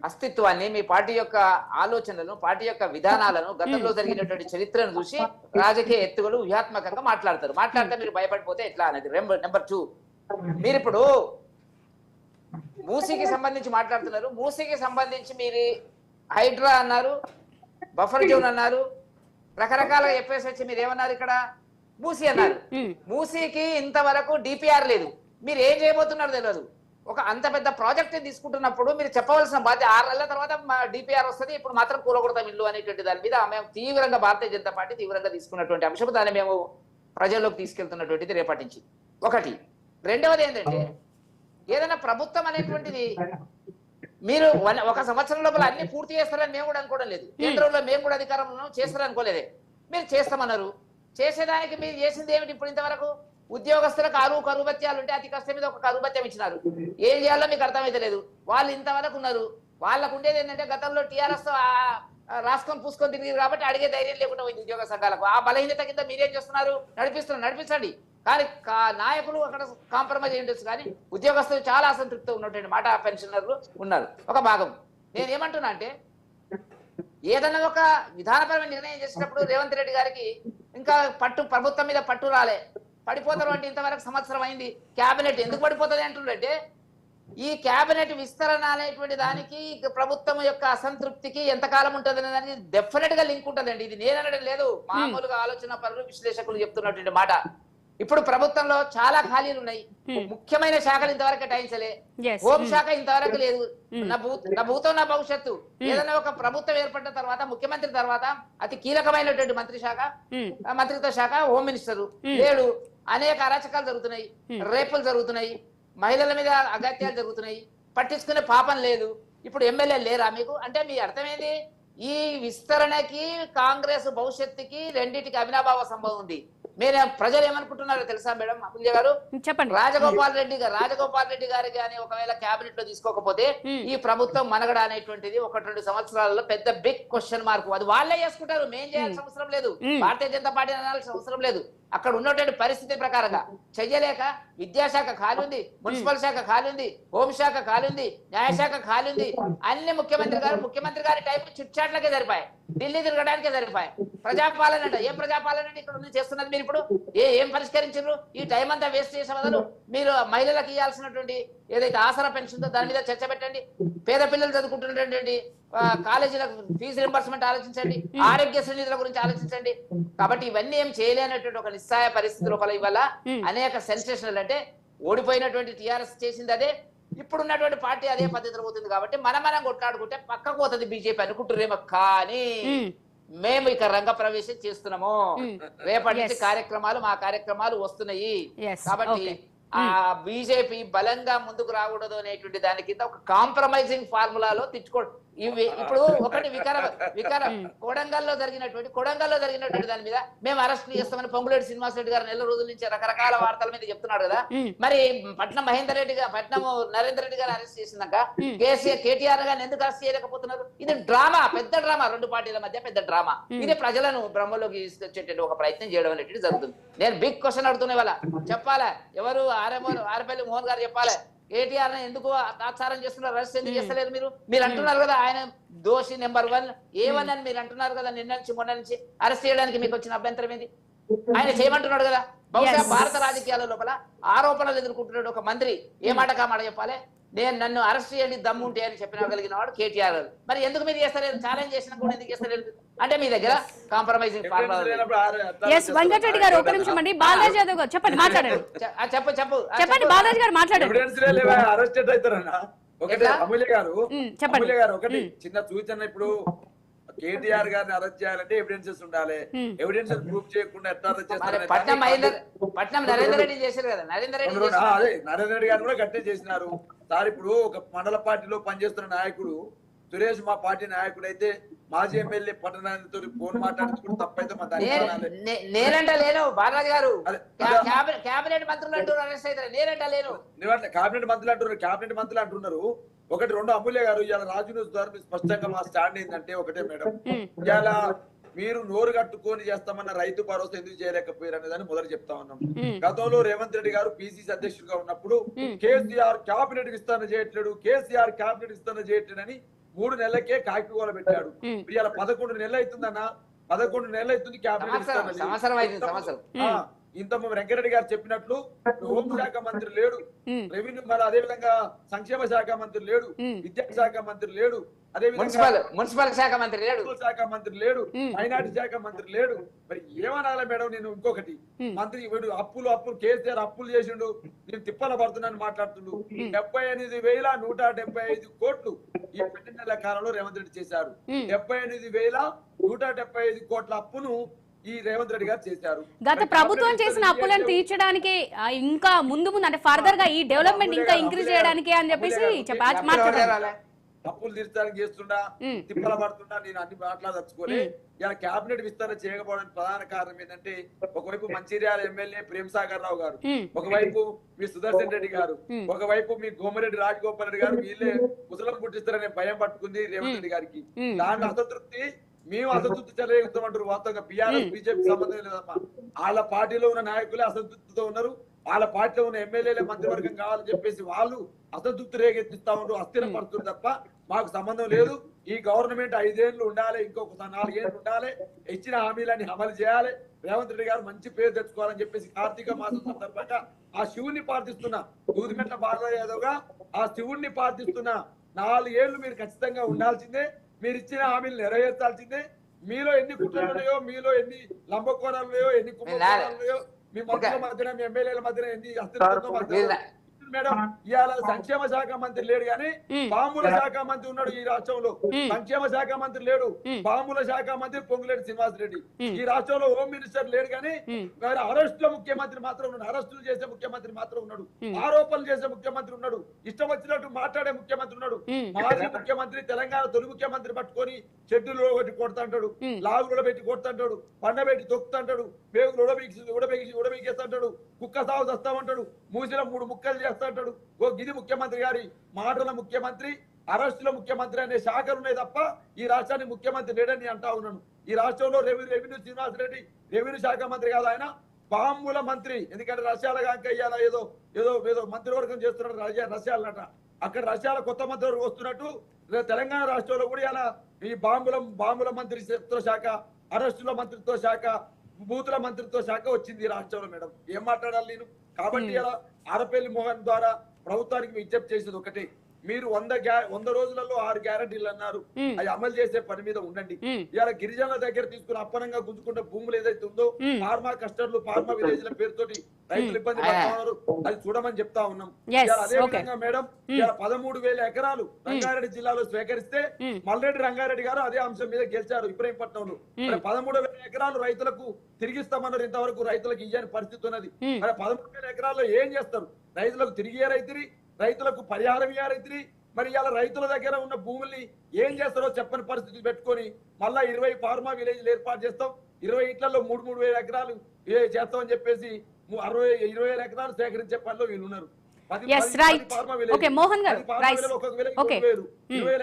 అస్తిత్వాన్ని, మీ పార్టీ యొక్క ఆలోచనలను, పార్టీ యొక్క విధానాలను, గతంలో జరిగినటువంటి చరిత్రను చూసి రాజకీయ ఎత్తుగలు వ్యూహాత్మకంగా మాట్లాడితే మీరు భయపడిపోతే ఎట్లా అనేది. నెంబర్ 2, మీరు ఇప్పుడు మూసీకి సంబంధించి మాట్లాడుతున్నారు. మూసీకి సంబంధించి మీరు హైడ్రా అన్నారు, బఫర్ జోన్ అన్నారు, రకరకాల చెప్పేసి వచ్చి మీరు ఏమన్నారు, ఇక్కడ మూసీ అన్నారు. మూసీకి ఇంతవరకు డిపిఆర్ లేదు, మీరు ఏం చేయబోతున్నారు తెలియదు. ఒక అంత పెద్ద ప్రాజెక్ట్ తీసుకుంటున్నప్పుడు మీరు చెప్పవలసిన బాధ్యత 6 నెలల తర్వాత డిపిఆర్ వస్తుంది, ఇప్పుడు మాత్రం కూలగొడతాం ఇల్లు అనేటువంటి దాని మీద మేము తీవ్రంగా, భారతీయ జనతా పార్టీ తీవ్రంగా తీసుకున్నటువంటి అంశం, దాన్ని మేము ప్రజల్లోకి తీసుకెళ్తున్నటువంటిది రేపటి నుంచి. ఒకటి. రెండవది ఏంటంటే, ఏదైనా ప్రభుత్వం అనేటువంటిది మీరు 1 సంవత్సరం లోపల అన్ని పూర్తి చేస్తారని మేము కూడా అనుకోవడం లేదు. కేంద్రంలో మేము కూడా అధికారంలో చేస్తారనుకోలేదే. మీరు చేస్తామన్నారు, చేసేదానికి మీరు చేసింది ఏమిటి? ఇప్పుడు ఇంతవరకు ఉద్యోగస్తులకు కరువు భత్యాలు ఉంటే అతి కష్టం మీద ఒక కరువు భత్యం ఇచ్చినారు. ఏం చేయాలో మీకు అర్థమైతే లేదు. వాళ్ళు ఇంతవరకు ఉన్నారు. వాళ్ళకు ఉండేది ఏంటంటే, గతంలో టీఆర్ఎస్ రాసుకొని పూసుకొని తిరిగి కాబట్టి అడిగే ధైర్యం లేకుండా పోయింది ఉద్యోగ సంఘాలకు. ఆ బలహీనత కింద మీరేం చేస్తున్నారు? నడిపించండి. కానీ నాయకులు అక్కడ కాంప్రమైజ్ అయ్యి కానీ ఉద్యోగస్తులు చాలా అసంతృప్తి ఉన్నటువంటి మాట పెన్షనర్లు ఉన్నారు ఒక భాగం. నేను ఏమంటున్నా అంటే, ఏదన్నా ఒక విధానపరమైన నిర్ణయం చేసినప్పుడు రేవంత్ రెడ్డి గారికి ఇంకా ప్రభుత్వం మీద పట్టు రాలే. పడిపోతారు అంటే ఇంతవరకు సంవత్సరం అయింది. క్యాబినెట్ ఎందుకు పడిపోతుంది అంటుంటే, ఈ క్యాబినెట్ విస్తరణ అనేటువంటి దానికి ప్రభుత్వం యొక్క అసంతృప్తికి ఎంతకాలం ఉంటుంది అనే దానికి డెఫినెట్ గా లింక్ ఉంటుందండి. ఇది నేననడం లేదు, మామూలుగా ఆలోచన పరులు, విశ్లేషకులు చెప్తున్నటువంటి మాట. ఇప్పుడు ప్రభుత్వంలో చాలా ఖాళీలు ఉన్నాయి. ముఖ్యమైన శాఖలు ఇంతవరకు కేటాయించలే. హోంశాఖ ఇంతవరకు లేదు. నా భూతం నా భవిష్యత్తు. ఏదైనా ఒక ప్రభుత్వం ఏర్పడిన తర్వాత, ముఖ్యమంత్రి తర్వాత అతి కీలకమైనటువంటి మంత్రిత్వ శాఖ హోమ్ మినిస్టర్ లేడు. అనేక అరాచకాలు జరుగుతున్నాయి, రేపులు జరుగుతున్నాయి, మహిళల మీద అగత్యాలు జరుగుతున్నాయి, పట్టించుకునే పాపం లేదు. ఇప్పుడు ఎమ్మెల్యే లేరా మీకు? అంటే మీ అర్థమైంది, ఈ విస్తరణకి కాంగ్రెస్ భవిష్యత్తుకి రెండింటికి అవినాభావ సంభవం ఉంది. మీరు ప్రజలు ఏమనుకుంటున్నారో తెలుసా మేడం, అమూల్య గారు? చెప్పండి. రాజగోపాల్ రెడ్డి గారు కానీ ఒకవేళ క్యాబినెట్ లో తీసుకోకపోతే ఈ ప్రభుత్వం మనగడ అనేటువంటిది 1-2 సంవత్సరాలలో పెద్ద బిగ్ క్వశ్చన్ మార్క్. అది వాళ్ళే చేసుకుంటారు, మేం చేయాల్సిన అవసరం లేదు, భారతీయ జనతా పార్టీ అనాల్సిన అవసరం లేదు. అక్కడ ఉన్నటువంటి పరిస్థితి ప్రకారంగా చెయ్యలేక విద్యాశాఖ ఖాళీ ఉంది, మున్సిపల్ శాఖ ఖాళీ ఉంది, హోంశాఖ ఖాళీ ఉంది, న్యాయశాఖ ఖాళీ ఉంది. అన్ని ముఖ్యమంత్రి గారి టైం చిట్చాట్లకే సరిపాయి, ఢిల్లీ తిరగడానికే సరిపాయి. ప్రజాపాలన అంటే ఏం ప్రజాపాలన అంటే ఇక్కడ ఉంది చేస్తున్నది మీరు ఇప్పుడు ఏం పరిష్కరించారు? ఈ టైం అంతా వేస్ట్ చేసే బదులు మీరు మహిళలకు ఇవ్వాల్సినటువంటి ఏదైతే ఆసరా పెన్షన్ ఉందో దాని మీద చర్చ పెట్టండి. పేద పిల్లలు చదువుకుంటున్నటువంటి కాలేజీలకు ఫీజు రింబర్స్మెంట్ ఆలోచించండి, ఆరోగ్యశ్రీ నిధుల గురించి ఆలోచించండి. కాబట్టి ఇవన్నీ ఏం చేయలేనటువంటి ఒక నిస్సాయ పరిస్థితుల వల్ల అనేక సెన్సేషనల్, అంటే ఓడిపోయినటువంటి టీఆర్ఎస్ చేసింది అదే, ఇప్పుడున్నటువంటి పార్టీ అదే పద్ధతిలో పోతుంది. కాబట్టి మనం కొట్లాడుకుంటే పక్కకు పోతుంది బీజేపీ అనుకుంటున్నారేమో, కానీ మేము ఇక రంగ ప్రవేశం చేస్తున్నాము. రేపటి నుంచి మా కార్యక్రమాలు వస్తున్నాయి. కాబట్టి ఆ బీజేపీ బలంగా ముందుకు రాకూడదు అనేటువంటి దాని కింద ఒక కాంప్రమైజింగ్ ఫార్ములాలో తెచ్చుకోవడం. ఇవి ఇప్పుడు ఒకటి వికార కొడంగల్లో జరిగినటువంటి దాని మీద మేము అరెస్ట్ చేస్తామని పొంగులేటి శ్రీనివాస్ రెడ్డి గారు నెల రోజుల నుంచి రకరకాల వార్తల మీద చెప్తున్నాడు కదా. మరి పట్నం నరేందర్ రెడ్డి గారు అరెస్ట్ చేసినాక కేటీఆర్ గారిని ఎందుకు అరెస్ట్ చేయలేకపోతున్నారు? ఇది డ్రామా, పెద్ద డ్రామా, రెండు పార్టీల మధ్య పెద్ద డ్రామా. ఇది ప్రజలను భ్రమలోకి తీసుకొచ్చేటువంటి ఒక ప్రయత్నం చేయడం అనేటువంటి జరుగుతుంది. నేను బిగ్ క్వశ్చన్ అడుగుతున్నా ఇవాళ, చెప్పాలా ఎవరు ఆరేపల్లి మోహన్ గారు చెప్పాలి, కేటీఆర్ ఎందుకు తాత్సారం చేస్తున్నారు, అరెస్ట్ ఎందుకు చేస్తలేరు? మీరు అంటున్నారు కదా ఆయన దోషి నెంబర్ 1 A1 అని మీరు అంటున్నారు కదా, నిన్న నుంచి మొన్న నుంచి అరెస్ట్ చేయడానికి మీకు వచ్చిన అభ్యంతరం ఏంది? ఆయన చేయమంటున్నాడు కదా. బహుశా భారత రాజకీయాల లోపల ఆరోపణలు ఎదుర్కొంటున్నాడు ఒక మంత్రి, ఏ మాట కా మాట చెప్పాలి, నన్ను అరెస్ట్ చేయండి దమ్ము ఉంటే అని చెప్పినగలిగిన వాడు కేటీఆర్. మరి ఎందుకు మీరు చేస్తలేదు? ఛాలెంజ్ చేసినా కూడా ఎందుకు చేస్తలేదు? అంటే మీ దగ్గర కాంప్రమైజింగ్ వెంకటరెడ్డి గారు ఒక నిమిషం అండి. బాలాజీ యాదవ్ గారు చెప్పండి, మాట్లాడండి. చెప్పండి బాలాజీ గారు మాట్లాడండి. ఒకటి అమూల్య గారు ఒకటి చిన్న సూచన, ఇప్పుడు కేటీఆర్ గారిని అరెస్ట్ చేయాలంటే ఎవిడెన్సెస్ ఉండాలి. ఎవిడెన్సెస్ ప్రూఫ్ చేయకుండా ఎట్లా అరెస్ట్ చేస్తారు? పట్నం నరేందర్ రెడ్డి చేశారు కదా, నరేందర్ రెడ్డి గారు కూడా గట్టే చేసినారు సార్. ఇప్పుడు ఒక మండల పార్టీలో పనిచేస్తున్న నాయకుడు సురేష్ మా పార్టీ నాయకుడు అయితే మాజీ ఎమ్మెల్యే పట్టణానితో ఫోన్ మాట్లాడుతూ తప్పైతే మా నేనంట లేను బాలరాజు గారు, కేబినెట్ మంత్రులు అంటున్నారు అరెస్ట్ అయితే నేనంట లేను. కేబినెట్ మంత్రులు అంటున్నారు. ఒకటి రెండు అమూల్య గారు ఇవాళ రాజు న్యూస్ ద్వారా స్పష్టంగా మా స్టాండ్ ఏంటంటే ఒకటే మేడం, ఇవాళ మీరు నోరు కట్టుకొని చేస్తామన్న రైతు భరోసా ఎందుకు చేయలేకపోయారు అనేదాన్ని మొదలు చెప్తా ఉన్నాం. గతంలో రేవంత్ రెడ్డి గారు పిసిసి అధ్యక్షుడిగా ఉన్నప్పుడు కేసీఆర్ క్యాబినెట్ విస్తరణ చేయట్లేడు అని 3 నెలలకే కాకిగోల పెట్టాడు. ఇవాళ 11 నెలలు అవుతుందన్న, 11 నెలలు అవుతుంది క్యాబినెట్ విస్తరణ. ఇంత వెంకరెడ్డి గారు చెప్పినట్లు హోంశాఖ మంత్రి లేడు, రెవెన్యూ మరి అదే విధంగా సంక్షేమ శాఖ మంత్రి లేడు, విద్యాశాఖ మంత్రి లేడు, అదే విధంగా మున్సిపల్ శాఖ మంత్రి లేడు, మైనార్టీ శాఖ మంత్రి లేడు. మరి ఏమనాలి మేడం? నేను ఇంకొకటి మంత్రి అప్పులు కేసీఆర్ అప్పులు చేసిండు, నేను తిప్పల పడుతున్నాను మాట్లాడుతుండు. 78,175 కోట్లు ఈ 12 నెలల కాలంలో రేవంత్ రెడ్డి చేశారు. 78,175 కోట్ల అప్పును ఈ రేవంత్ రెడ్డి గారు చేశారు. గత ప్రభుత్వం చేసిన అప్పులను తీర్చడానికి ఇంకా ముందు అంటే ఫర్దర్ గా ఈ డెవలప్మెంట్ ఇంకా ఇంక్రీజ్ చేయడానికి అని చెప్పేసి అప్పులు తీర్చడానికి చేస్తున్నా, తిప్పల పడుతున్నా, నేను అన్ని మాట్లాడదలుచుకోలే. ఇలా కేబినెట్ విస్తరణ చేయకపోవడానికి ప్రధాన కారణం ఏంటంటే ఒకవైపు మంచిర్యాల ఎమ్మెల్యే ప్రేమ్ సాగర్ రావు గారు, ఒకవైపు మీ సుదర్శన్ రెడ్డి గారు, ఒకవైపు మీ గోమిరెడ్డి రాజగోపాల్ రెడ్డి గారు వీళ్ళే ముసలం పుట్టిస్తారనే భయం పట్టుకుంది రేవంత్ రెడ్డి గారికి. దాని అసంతృప్తి మేము అసంతృప్తి చెలరేగుతామంటారు. వాస్తవంగా బీఆర్ఎస్ బీజేపీ సంబంధం లేదమ్మా, వాళ్ళ పార్టీలో ఉన్న నాయకులే అసంతృప్తితో ఉన్నారు. వాళ్ళ పార్టీలో ఉన్న ఎమ్మెల్యేలే మంత్రివర్గం కావాలని చెప్పేసి వాళ్ళు అసంతృప్తి రేగెత్తిస్తా ఉన్నారు, అస్థిరపడుతుంది తప్ప మాకు సంబంధం లేదు. ఈ గవర్నమెంట్ 5 ఏళ్ళు ఉండాలి, ఇంకొక 4 ఏళ్ళు ఉండాలి, ఇచ్చిన హామీలన్నీ అమలు చేయాలి, రేవంత్ రెడ్డి గారు మంచి పేరు తెచ్చుకోవాలని చెప్పేసి కార్తీక మాసం సందర్భంగా ఆ శివుణ్ణి ప్రార్థిస్తున్నా, దూదిమెట్ల బాలరాజు యాదవ్ గా ఆ శివుణ్ణి ప్రార్థిస్తున్నా. 4 ఏళ్ళు మీరు ఖచ్చితంగా ఉండాల్సిందే, మీరు ఇచ్చిన హామీలు నెరవేర్చాల్సిందే. మీలో ఎన్ని కుట్రలు ఉన్నాయో, మీలో ఎన్ని లంబకోణాలు ఉన్నాయో, ఎన్ని కుంభకోణాలు ఉన్నాయో, మీ మంత్రుల మధ్యన మీ ఎమ్మెల్యేల మధ్యన ఎన్ని అస్థిరత్వం మేడం. ఇవాళ సంక్షేమ శాఖ మంత్రి లేడు కానీ పాముల శాఖ మంత్రి ఉన్నాడు ఈ రాష్ట్రంలో. సంక్షేమ శాఖ మంత్రి లేడు, పాముల శాఖ మంత్రి పొంగులేటి శ్రీనివాస్ రెడ్డి. ఈ రాష్ట్రంలో హోమ్ మినిస్టర్ లేడు కానీ అరెస్టుల ముఖ్యమంత్రి మాత్రం ఉన్నాడు, అరెస్టులు చేసే ముఖ్యమంత్రి మాత్రం ఉన్నాడు, ఆరోపణలు చేసే ముఖ్యమంత్రి ఉన్నాడు, ఇష్టం వచ్చినట్టు మాట్లాడే ముఖ్యమంత్రి ఉన్నాడు. మాజీ ముఖ్యమంత్రి తెలంగాణ తొలి ముఖ్యమంత్రి పట్టుకొని షెడ్యూల్లో పెట్టి కొడతాంటాడు, లాగులో పెట్టి కొడతాంటాడు, పండబెట్టి తొక్కుతాంటాడు, పేగులు ఉడబీకేస్తాంటాడు, కుక్క సాగు చేస్తామంటాడు, మూసిలో 3 ముక్కలు చేస్తాంటాడు. ఓ గిది ముఖ్యమంత్రి గారి మాటల ముఖ్యమంత్రి, అరెస్టుల ముఖ్యమంత్రి అనే శాఖలు ఉన్నాయి తప్ప ఈ రాష్ట్రానికి ముఖ్యమంత్రి లేడని అంటా ఉన్నాను. ఈ రాష్ట్రంలో రెవెన్యూ శ్రీనివాస్ రెడ్డి రెవెన్యూ శాఖ మంత్రి కాదు, ఆయన పాముల మంత్రి. ఎందుకంటే రష్యాల కాక ఇయ్యాల ఏదో మంత్రివర్గం చేస్తున్నాడు రష్యాలనట. అక్కడ రష్యాల కొత్త మంత్రివర్గం వస్తున్నట్టు తెలంగాణ రాష్ట్రంలో కూడా ఇలా ఈ బాంబుల మంత్రిత్వ శాఖ, అరెస్టుల మంత్రిత్వ శాఖ, బూతుల మంత్రిత్వ శాఖ వచ్చింది ఈ రాష్ట్రంలో. మేడం ఏం మాట్లాడాలి నేను? కాబట్టి ఇలా ఆరపల్లి మోహన్ ద్వారా ప్రభుత్వానికి విజ్ఞప్తి చేసేది ఒకటే, మీరు 100 రోజులలో 6 గ్యారంటీలు అన్నారు, అది అమలు చేసే పని మీద ఉండండి. ఇవాళ గిరిజనుల దగ్గర తీసుకుని అప్పనంగా గుంజుకుంటే భూములు ఏదైతే ఉందో ఫార్మా కస్టర్లు, ఫార్మా విలేజ్ల పేరుతోటి రైతులు ఇబ్బంది పడుతూ ఉన్నారు, అది చూడమని చెప్తా ఉన్నాం. అదే విధంగా మేడం ఇలా 13,000 ఎకరాలు రంగారెడ్డి జిల్లాలో స్వీకరిస్తే మల్రెడ్డి రంగారెడ్డి గారు అదే అంశం మీద గెలిచారు ఇబ్రహీంపట్నంలో. 13,000 ఎకరాలు రైతులకు తిరిగిస్తామన్నారు, ఇంతవరకు రైతులకు ఇయ్యని పరిస్థితి ఉన్నది. 13,000 ఎకరాల్లో ఏం చేస్తారు? రైతులకు తిరిగి రైతురి, రైతులకు పరిహారం ఇయ్యారైతురి, మరి ఇలా రైతుల దగ్గర ఉన్న భూముల్ని ఏం చేస్తారో చెప్పని పరిస్థితులు పెట్టుకొని మళ్ళా 20 ఫార్మా విలేజ్లు ఏర్పాటు చేస్తాం, 20 ఇళ్లలో 3,000 ఎకరాలు చేస్తామని చెప్పేసి 20,000 ఎకరాలు సేకరించే పనిలో వీళ్ళు ఉన్నారు. 20,000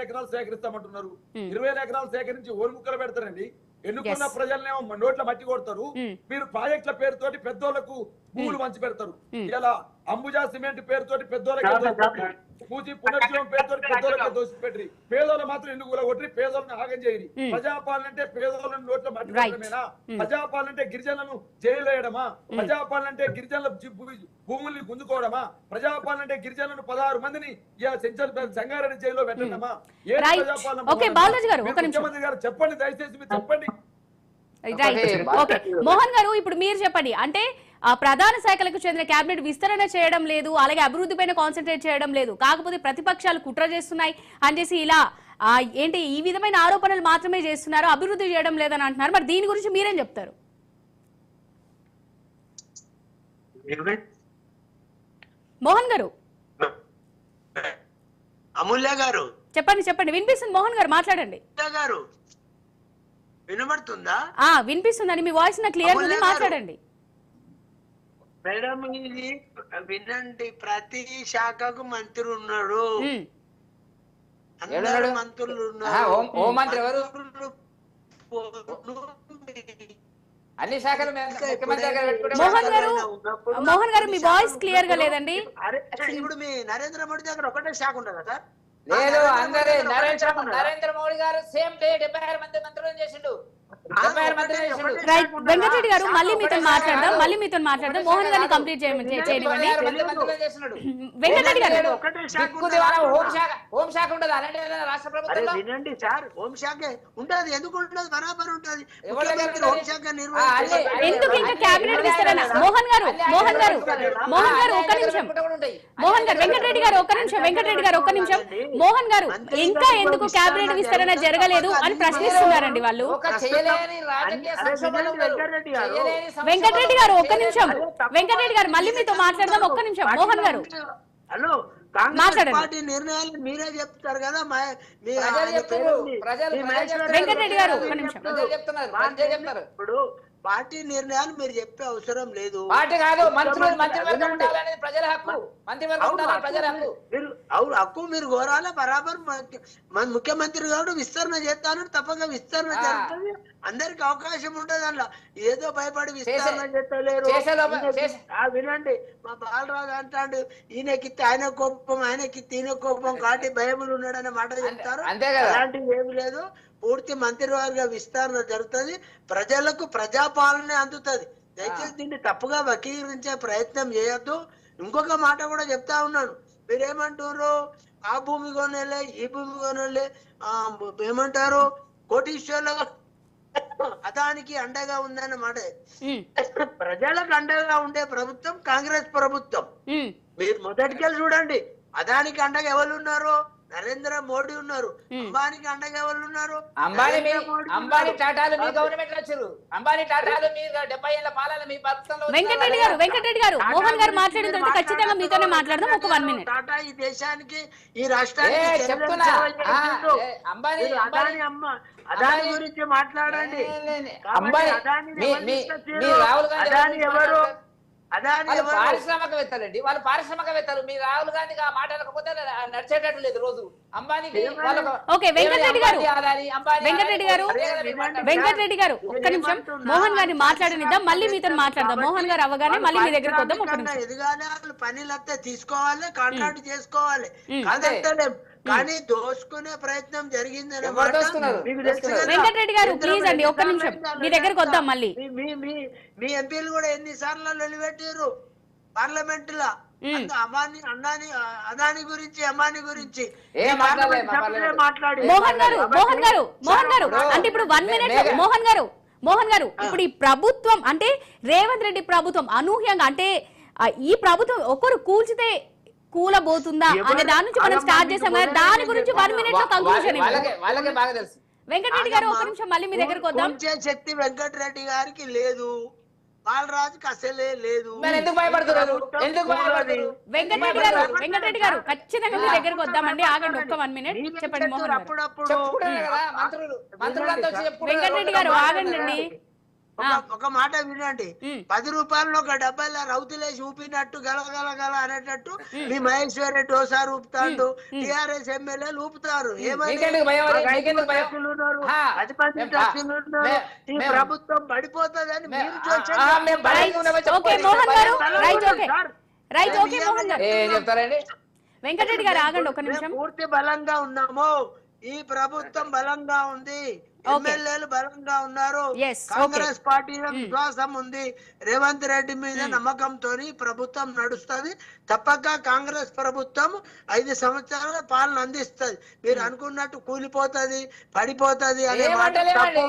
ఎకరాలు సేకరిస్తామంటున్నారు. 20,000 ఎకరాలు సేకరించి ఓరు ముక్కలు పెడతారండి. ఎన్నుకున్న ప్రజలనేమో నోట్ల మట్టి కొడతారు. మీరు ప్రాజెక్టుల పేరుతోటి పెద్దోళ్లకు భూములు మంచి పెడతారు. ఇలా అంబుజా సిమెంట్ పేరుతోటి పెద్దోళ్ళకి పూజి పునర్జీవం పేరుతో పెద్దోళ్ళకి దోషి పెట్టి పేదోళ్ళు మాత్రం ఎందుకు కొట్టి పేదోళ్ళని ఆగం చేయని. ప్రజాపాలన అంటే పేదోళ్ళని నోట్ల మట్టి పెట్టడమేనా? ప్రజాపాలన అంటే గిరిజనులను జైలు వేయడమా? ప్రజాపాలన అంటే గిరిజనుల భూముల్ని గుంజుకోవడమా? ప్రజాపాలన అంటే గిరిజనులను 16 మందిని సంగారెడ్డి జైల్లో పెట్టడమా? ఏ ప్రజాపాలన? ముఖ్యమంత్రి గారు చెప్పండి, దయచేసి మీరు చెప్పండి. మోహన్ గారు, ఇప్పుడు మీరు చెప్పండి. అంటే ప్రధాన శాఖలకు చెందిన కేబినెట్ విస్తరణ చేయడం లేదు, అలాగే అభివృద్ధి పైన కాన్సన్ట్రేట్ చేయడం లేదు, కాకపోతే ప్రతిపక్షాలు కుట్ర చేస్తున్నాయి అని చేసి ఇలా ఏంటి ఈ విధమైన ఆరోపణలు మాత్రమే చేస్తున్నారు, అభివృద్ధి చేయడం లేదని అంటున్నారు. మరి దీని గురించి మీరేం చెప్తారు? మోహన్ గారు అమూల్య గారు చెప్పండి. వినిపిస్తుంది మోహన్ గారు, మాట్లాడండి. గారు వినబడుతుందా? వినిపిస్తుందండి, మీ వాయిస్ నాకు క్లియర్ ఉంది, మాట్లాడండి. మేడం ఇది వినండి, ప్రతి శాఖకు మంత్రి ఉన్నాడు, అందరు మంత్రులు ఉన్నారు. హోంమంత్రి ఎవరు? అన్ని శాఖలు మోహన్ గారు మీ వాయిస్ క్లియర్ గా లేదండి. ఇప్పుడు మీ నరేంద్ర మోడీ దగ్గర ఒకటే శాఖ ఉండదా సార్? లేదు, అందరే నరేంద్ర మోడీ గారు సేమ్ డే 76 మంది మంత్రులను చేసిండు. వెంకటరెడ్డి గారు మళ్ళీ మీతో మాట్లాడదాం. మోహన్ గారిని కంప్లీట్ చేయనివ్వండి. వెంకటరెడ్డి గారు హోంశాఖ ఉండదు అలాంటి రాష్ట్ర ప్రభుత్వం వినండి సార్, హోంశాఖ ఉంటది, ఎందుకు ఉండదు? బరాబర్ ఉంటది. హోంశాఖ ఎందుకు ఇంకా కేబినెట్ విస్తరణ? మోహన్ గారు ఒక్క నిమిషం. వెంకటరెడ్డి గారు ఒక్క నిమిషం. మోహన్ గారు ఇంకా ఎందుకు కేబినెట్ విస్తరణ జరగలేదు అని ప్రశ్నిస్తున్నారండి వాళ్ళు. వెంకటరెడ్డి గారు ఒక్క నిమిషం. వెంకటరెడ్డి గారు మళ్ళీ మీతో మాట్లాడదాం, ఒక్క నిమిషం. మోహన్ గారు హలో, కాంగ్రెస్ పార్టీ నిర్ణయాలు మీరే చెప్తారు కదా. వెంకటరెడ్డి గారు ఒక్క నిమిషం. ఇప్పుడు పార్టీ నిర్ణయాలు మీరు చెప్పే అవసరం లేదు. పార్టీ కాదు, మంత్రివర్గం ఉండాలనేది ప్రజల హక్కు. మంత్రివర్గం ఉండాలని ప్రజల హక్కు. హక్కు మీరు కోరాలి బరాబర్. ముఖ్యమంత్రి గారు విస్తరణ చేస్తాను, తప్పక విస్తరణ జరుగుతుంది. అందరికి అవకాశం ఉంటది. అందులో ఏదో భయపడి విస్తరణ చేస్తలేరు. వినండి, మా బాలరాజు అంటాడు, ఈయనకిత్తే ఆయన కోపం, ఆయనకిత్తే ఈయన కోపం, కాటి భయములు ఉన్నాడనే మాట చెప్తారు. అలాంటివి ఏమి లేదు. పూర్తి మంత్రివర్గ విస్తరణ జరుగుతుంది, ప్రజలకు ప్రజాపాలనే అందుతుంది. దయచేసి దీన్ని తప్పుగా వక్రీకరించే ప్రయత్నం చేయొద్దు. ఇంకొక మాట కూడా చెప్తా ఉన్నాను. మీరేమంటారు? ఆ భూమి కొనలే, ఈ భూమి కొనలే, ఏమంటారు, కోటీశ్వర్ల అదానికి అండగా ఉందన్నమాట. ప్రజలకు అండగా ఉండే ప్రభుత్వం కాంగ్రెస్ ప్రభుత్వం. మీరు మొదటికెళ్ళి చూడండి, అదానికి అండగా ఎవరు ఉన్నారు? నరేంద్ర మోడీ ఉన్నారు. అంబానీకి అండగా ఎవరు ఉన్నారు? అంబానీ టాటాలు మీ గవర్నమెంట్ వచ్చారు. అంబానీ టాటాలు మీ 70 ఏళ్ల పాలన మీ ప్రభుత్వంలో. వెంకటరెడ్డి గారు మోహన్ గారు మాట్లాడిన తర్వాత ఖచ్చితంగా మీతోనే మాట్లాడదాం. ఒక 1 మినిట్. టాటా ఈ దేశానికి, ఈ రాష్ట్రానికి చెప్తున్నా. అదాని గురించి మాట్లాడండి. అదాని ఎవరు? పారిశ్రామికవేత్తలండి, వాళ్ళు పారిశ్రామికవేత్తలు. మీ రాహుల్ గాంధీ మాట్లాడకపోతే నడిచేటట్టు లేదు రోజు. వెంకటరెడ్డి గారు ఒక్క నిమిషం మోహన్ గారిని మాట్లాడనిద్దాం, మళ్ళీ మీతో మాట్లాడదాం. మోహన్ గారు అవగానే మళ్ళీ మీ దగ్గరికి వద్దాం. ఒక నిమిషం. ఎదగాలి, వాళ్ళు పనులతో తీసుకోవాలి, కాంట్రాక్ట్ చేసుకోవాలి, కాదంటలేం. కానీ దోసుకునే ప్రయత్నం జరిగిందని. వెంకటరెడ్డి గారు ప్లీజ్ అండి ఒక్క నిమిషం, మీ దగ్గరకు వద్దాం మళ్ళీ. మీ ఎంపీలు కూడా ఎన్నిసార్లు నిలబెట్టారు పార్లమెంట్ లో? అదాని గురించి, అంబానీ గురించి మాట్లాడి. మోహన్ గారు అంటే ఇప్పుడు 1 మినిట్. మోహన్ గారు ఇప్పుడు ఈ ప్రభుత్వం అంటే రేవంత్ రెడ్డి ప్రభుత్వం అనూహ్యంగా అంటే ఈ ప్రభుత్వం ఒకరు కూల్చితే కూలబోతుందా అనే దాని నుంచి మనం స్టార్ట్ చేసాం కదా. దాని గురించి 1 మినిట్ లో కంక్లూజన్ వాళ్ళకే బాగా తెలుసు. వెంకటరెడ్డి గారు ఒక నిమిషం మళ్ళీ మీ దగ్గరకు వద్దాం. శక్తి వెంకటరెడ్డి గారికి లేదు. బాలరాజుకి అసలే లేదు. మరి ఎందుకు భయపడుతున్నారు? ఎందుకు భయపడుతున్నారు? వెంకటరెడ్డి గారు ఖచ్చితంగా మీ దగ్గరకు వద్దామండి. ఆగండి ఒక్క 1 మినిట్ చెప్పండి మోహన్ గారు. అప్పుడప్పుడు చెప్పుకుంటారు కదా మంత్రులంతా వచ్చి చెప్పుకుంటారు. వెంకటరెడ్డి గారు ఆగండి. ఒక మాట వినండి. 10 రూపాయలు ఒక డబ్బాలో రౌతులేసి ఊపినట్టు గల అనేటట్టు మీ మహేశ్వర్ రెడ్డి ఓసారి ఊపుతాడు, టిఆర్ఎస్ ఎమ్మెల్యేలు ఊపుతారు. మీకెందుకు భయం? మీకెందుకు భయం? ఈ ప్రభుత్వం పడిపోతుందని మీరు ఓకే మోహన్ గారు రైట్ ఓకే మోహన్ గారు ఏం చెప్తారండి? వెంకటరెడ్డి గారు ఆగండి ఒక నిమిషం. పూర్తి బలంగా ఉన్నాము. ఈ ప్రభుత్వం బలంగా ఉంది. ఎమ్మెల్యేలు బలంగా ఉన్నారు. కాంగ్రెస్ పార్టీ విశ్వాసం ఉంది. రేవంత్ రెడ్డి మీద నమ్మకంతో ప్రభుత్వం నడుస్తుంది. తప్పక కాంగ్రెస్ ప్రభుత్వం 5 సంవత్సరాల పాలన అందిస్తుంది. మీరు అనుకున్నట్టు కూలిపోతుంది, పడిపోతుంది అనే మాట తప్పు.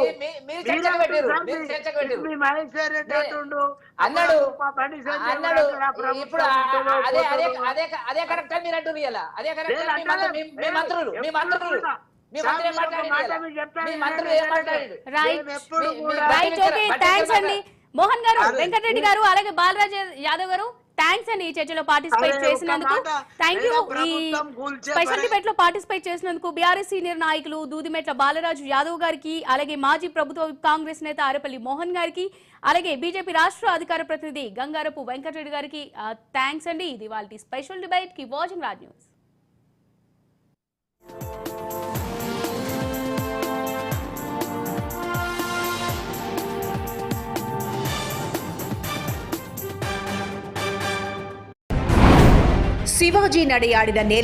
మీ మహేశ్వర్ రెడ్డి అంటుండు అన్నాడు. ఇప్పుడు అదే కరెక్ట్ మీరు అంటున్నారు ఇలా. అదే కరెక్ట్. మీ మంత్రులు రైట్ ఓకే థ్యాంక్స్ అండి మోహన్ గారు, వెంకటరెడ్డి గారు, అలాగే బాలరాజ్ యాదవ్ గారు. థ్యాంక్స్ అండి ఈ చర్చలో పార్టిసిపేట్ చేసినందుకు. Thank you. ఈ స్పెషల్ డిబేట్ లో పార్టిసిపేట్ చేసినందుకు బీఆర్ఎస్ సీనియర్ నాయకులు దూదిమెట్ల బాలరాజు యాదవ్ గారికి, అలాగే మాజీ ప్రభుత్వ కాంగ్రెస్ నేత ఆరేపల్లి మోహన్ గారికి, అలాగే బీజేపీ రాష్ట్ర అధికార ప్రతినిధి గంగారపు వెంకటరెడ్డి గారికి థ్యాంక్స్ అండి. ఇది వాళ్ళ స్పెషల్ డిబేట్. కి వాచింగ్ రాజ్ న్యూస్. శివాజీ నడయాడిన నేల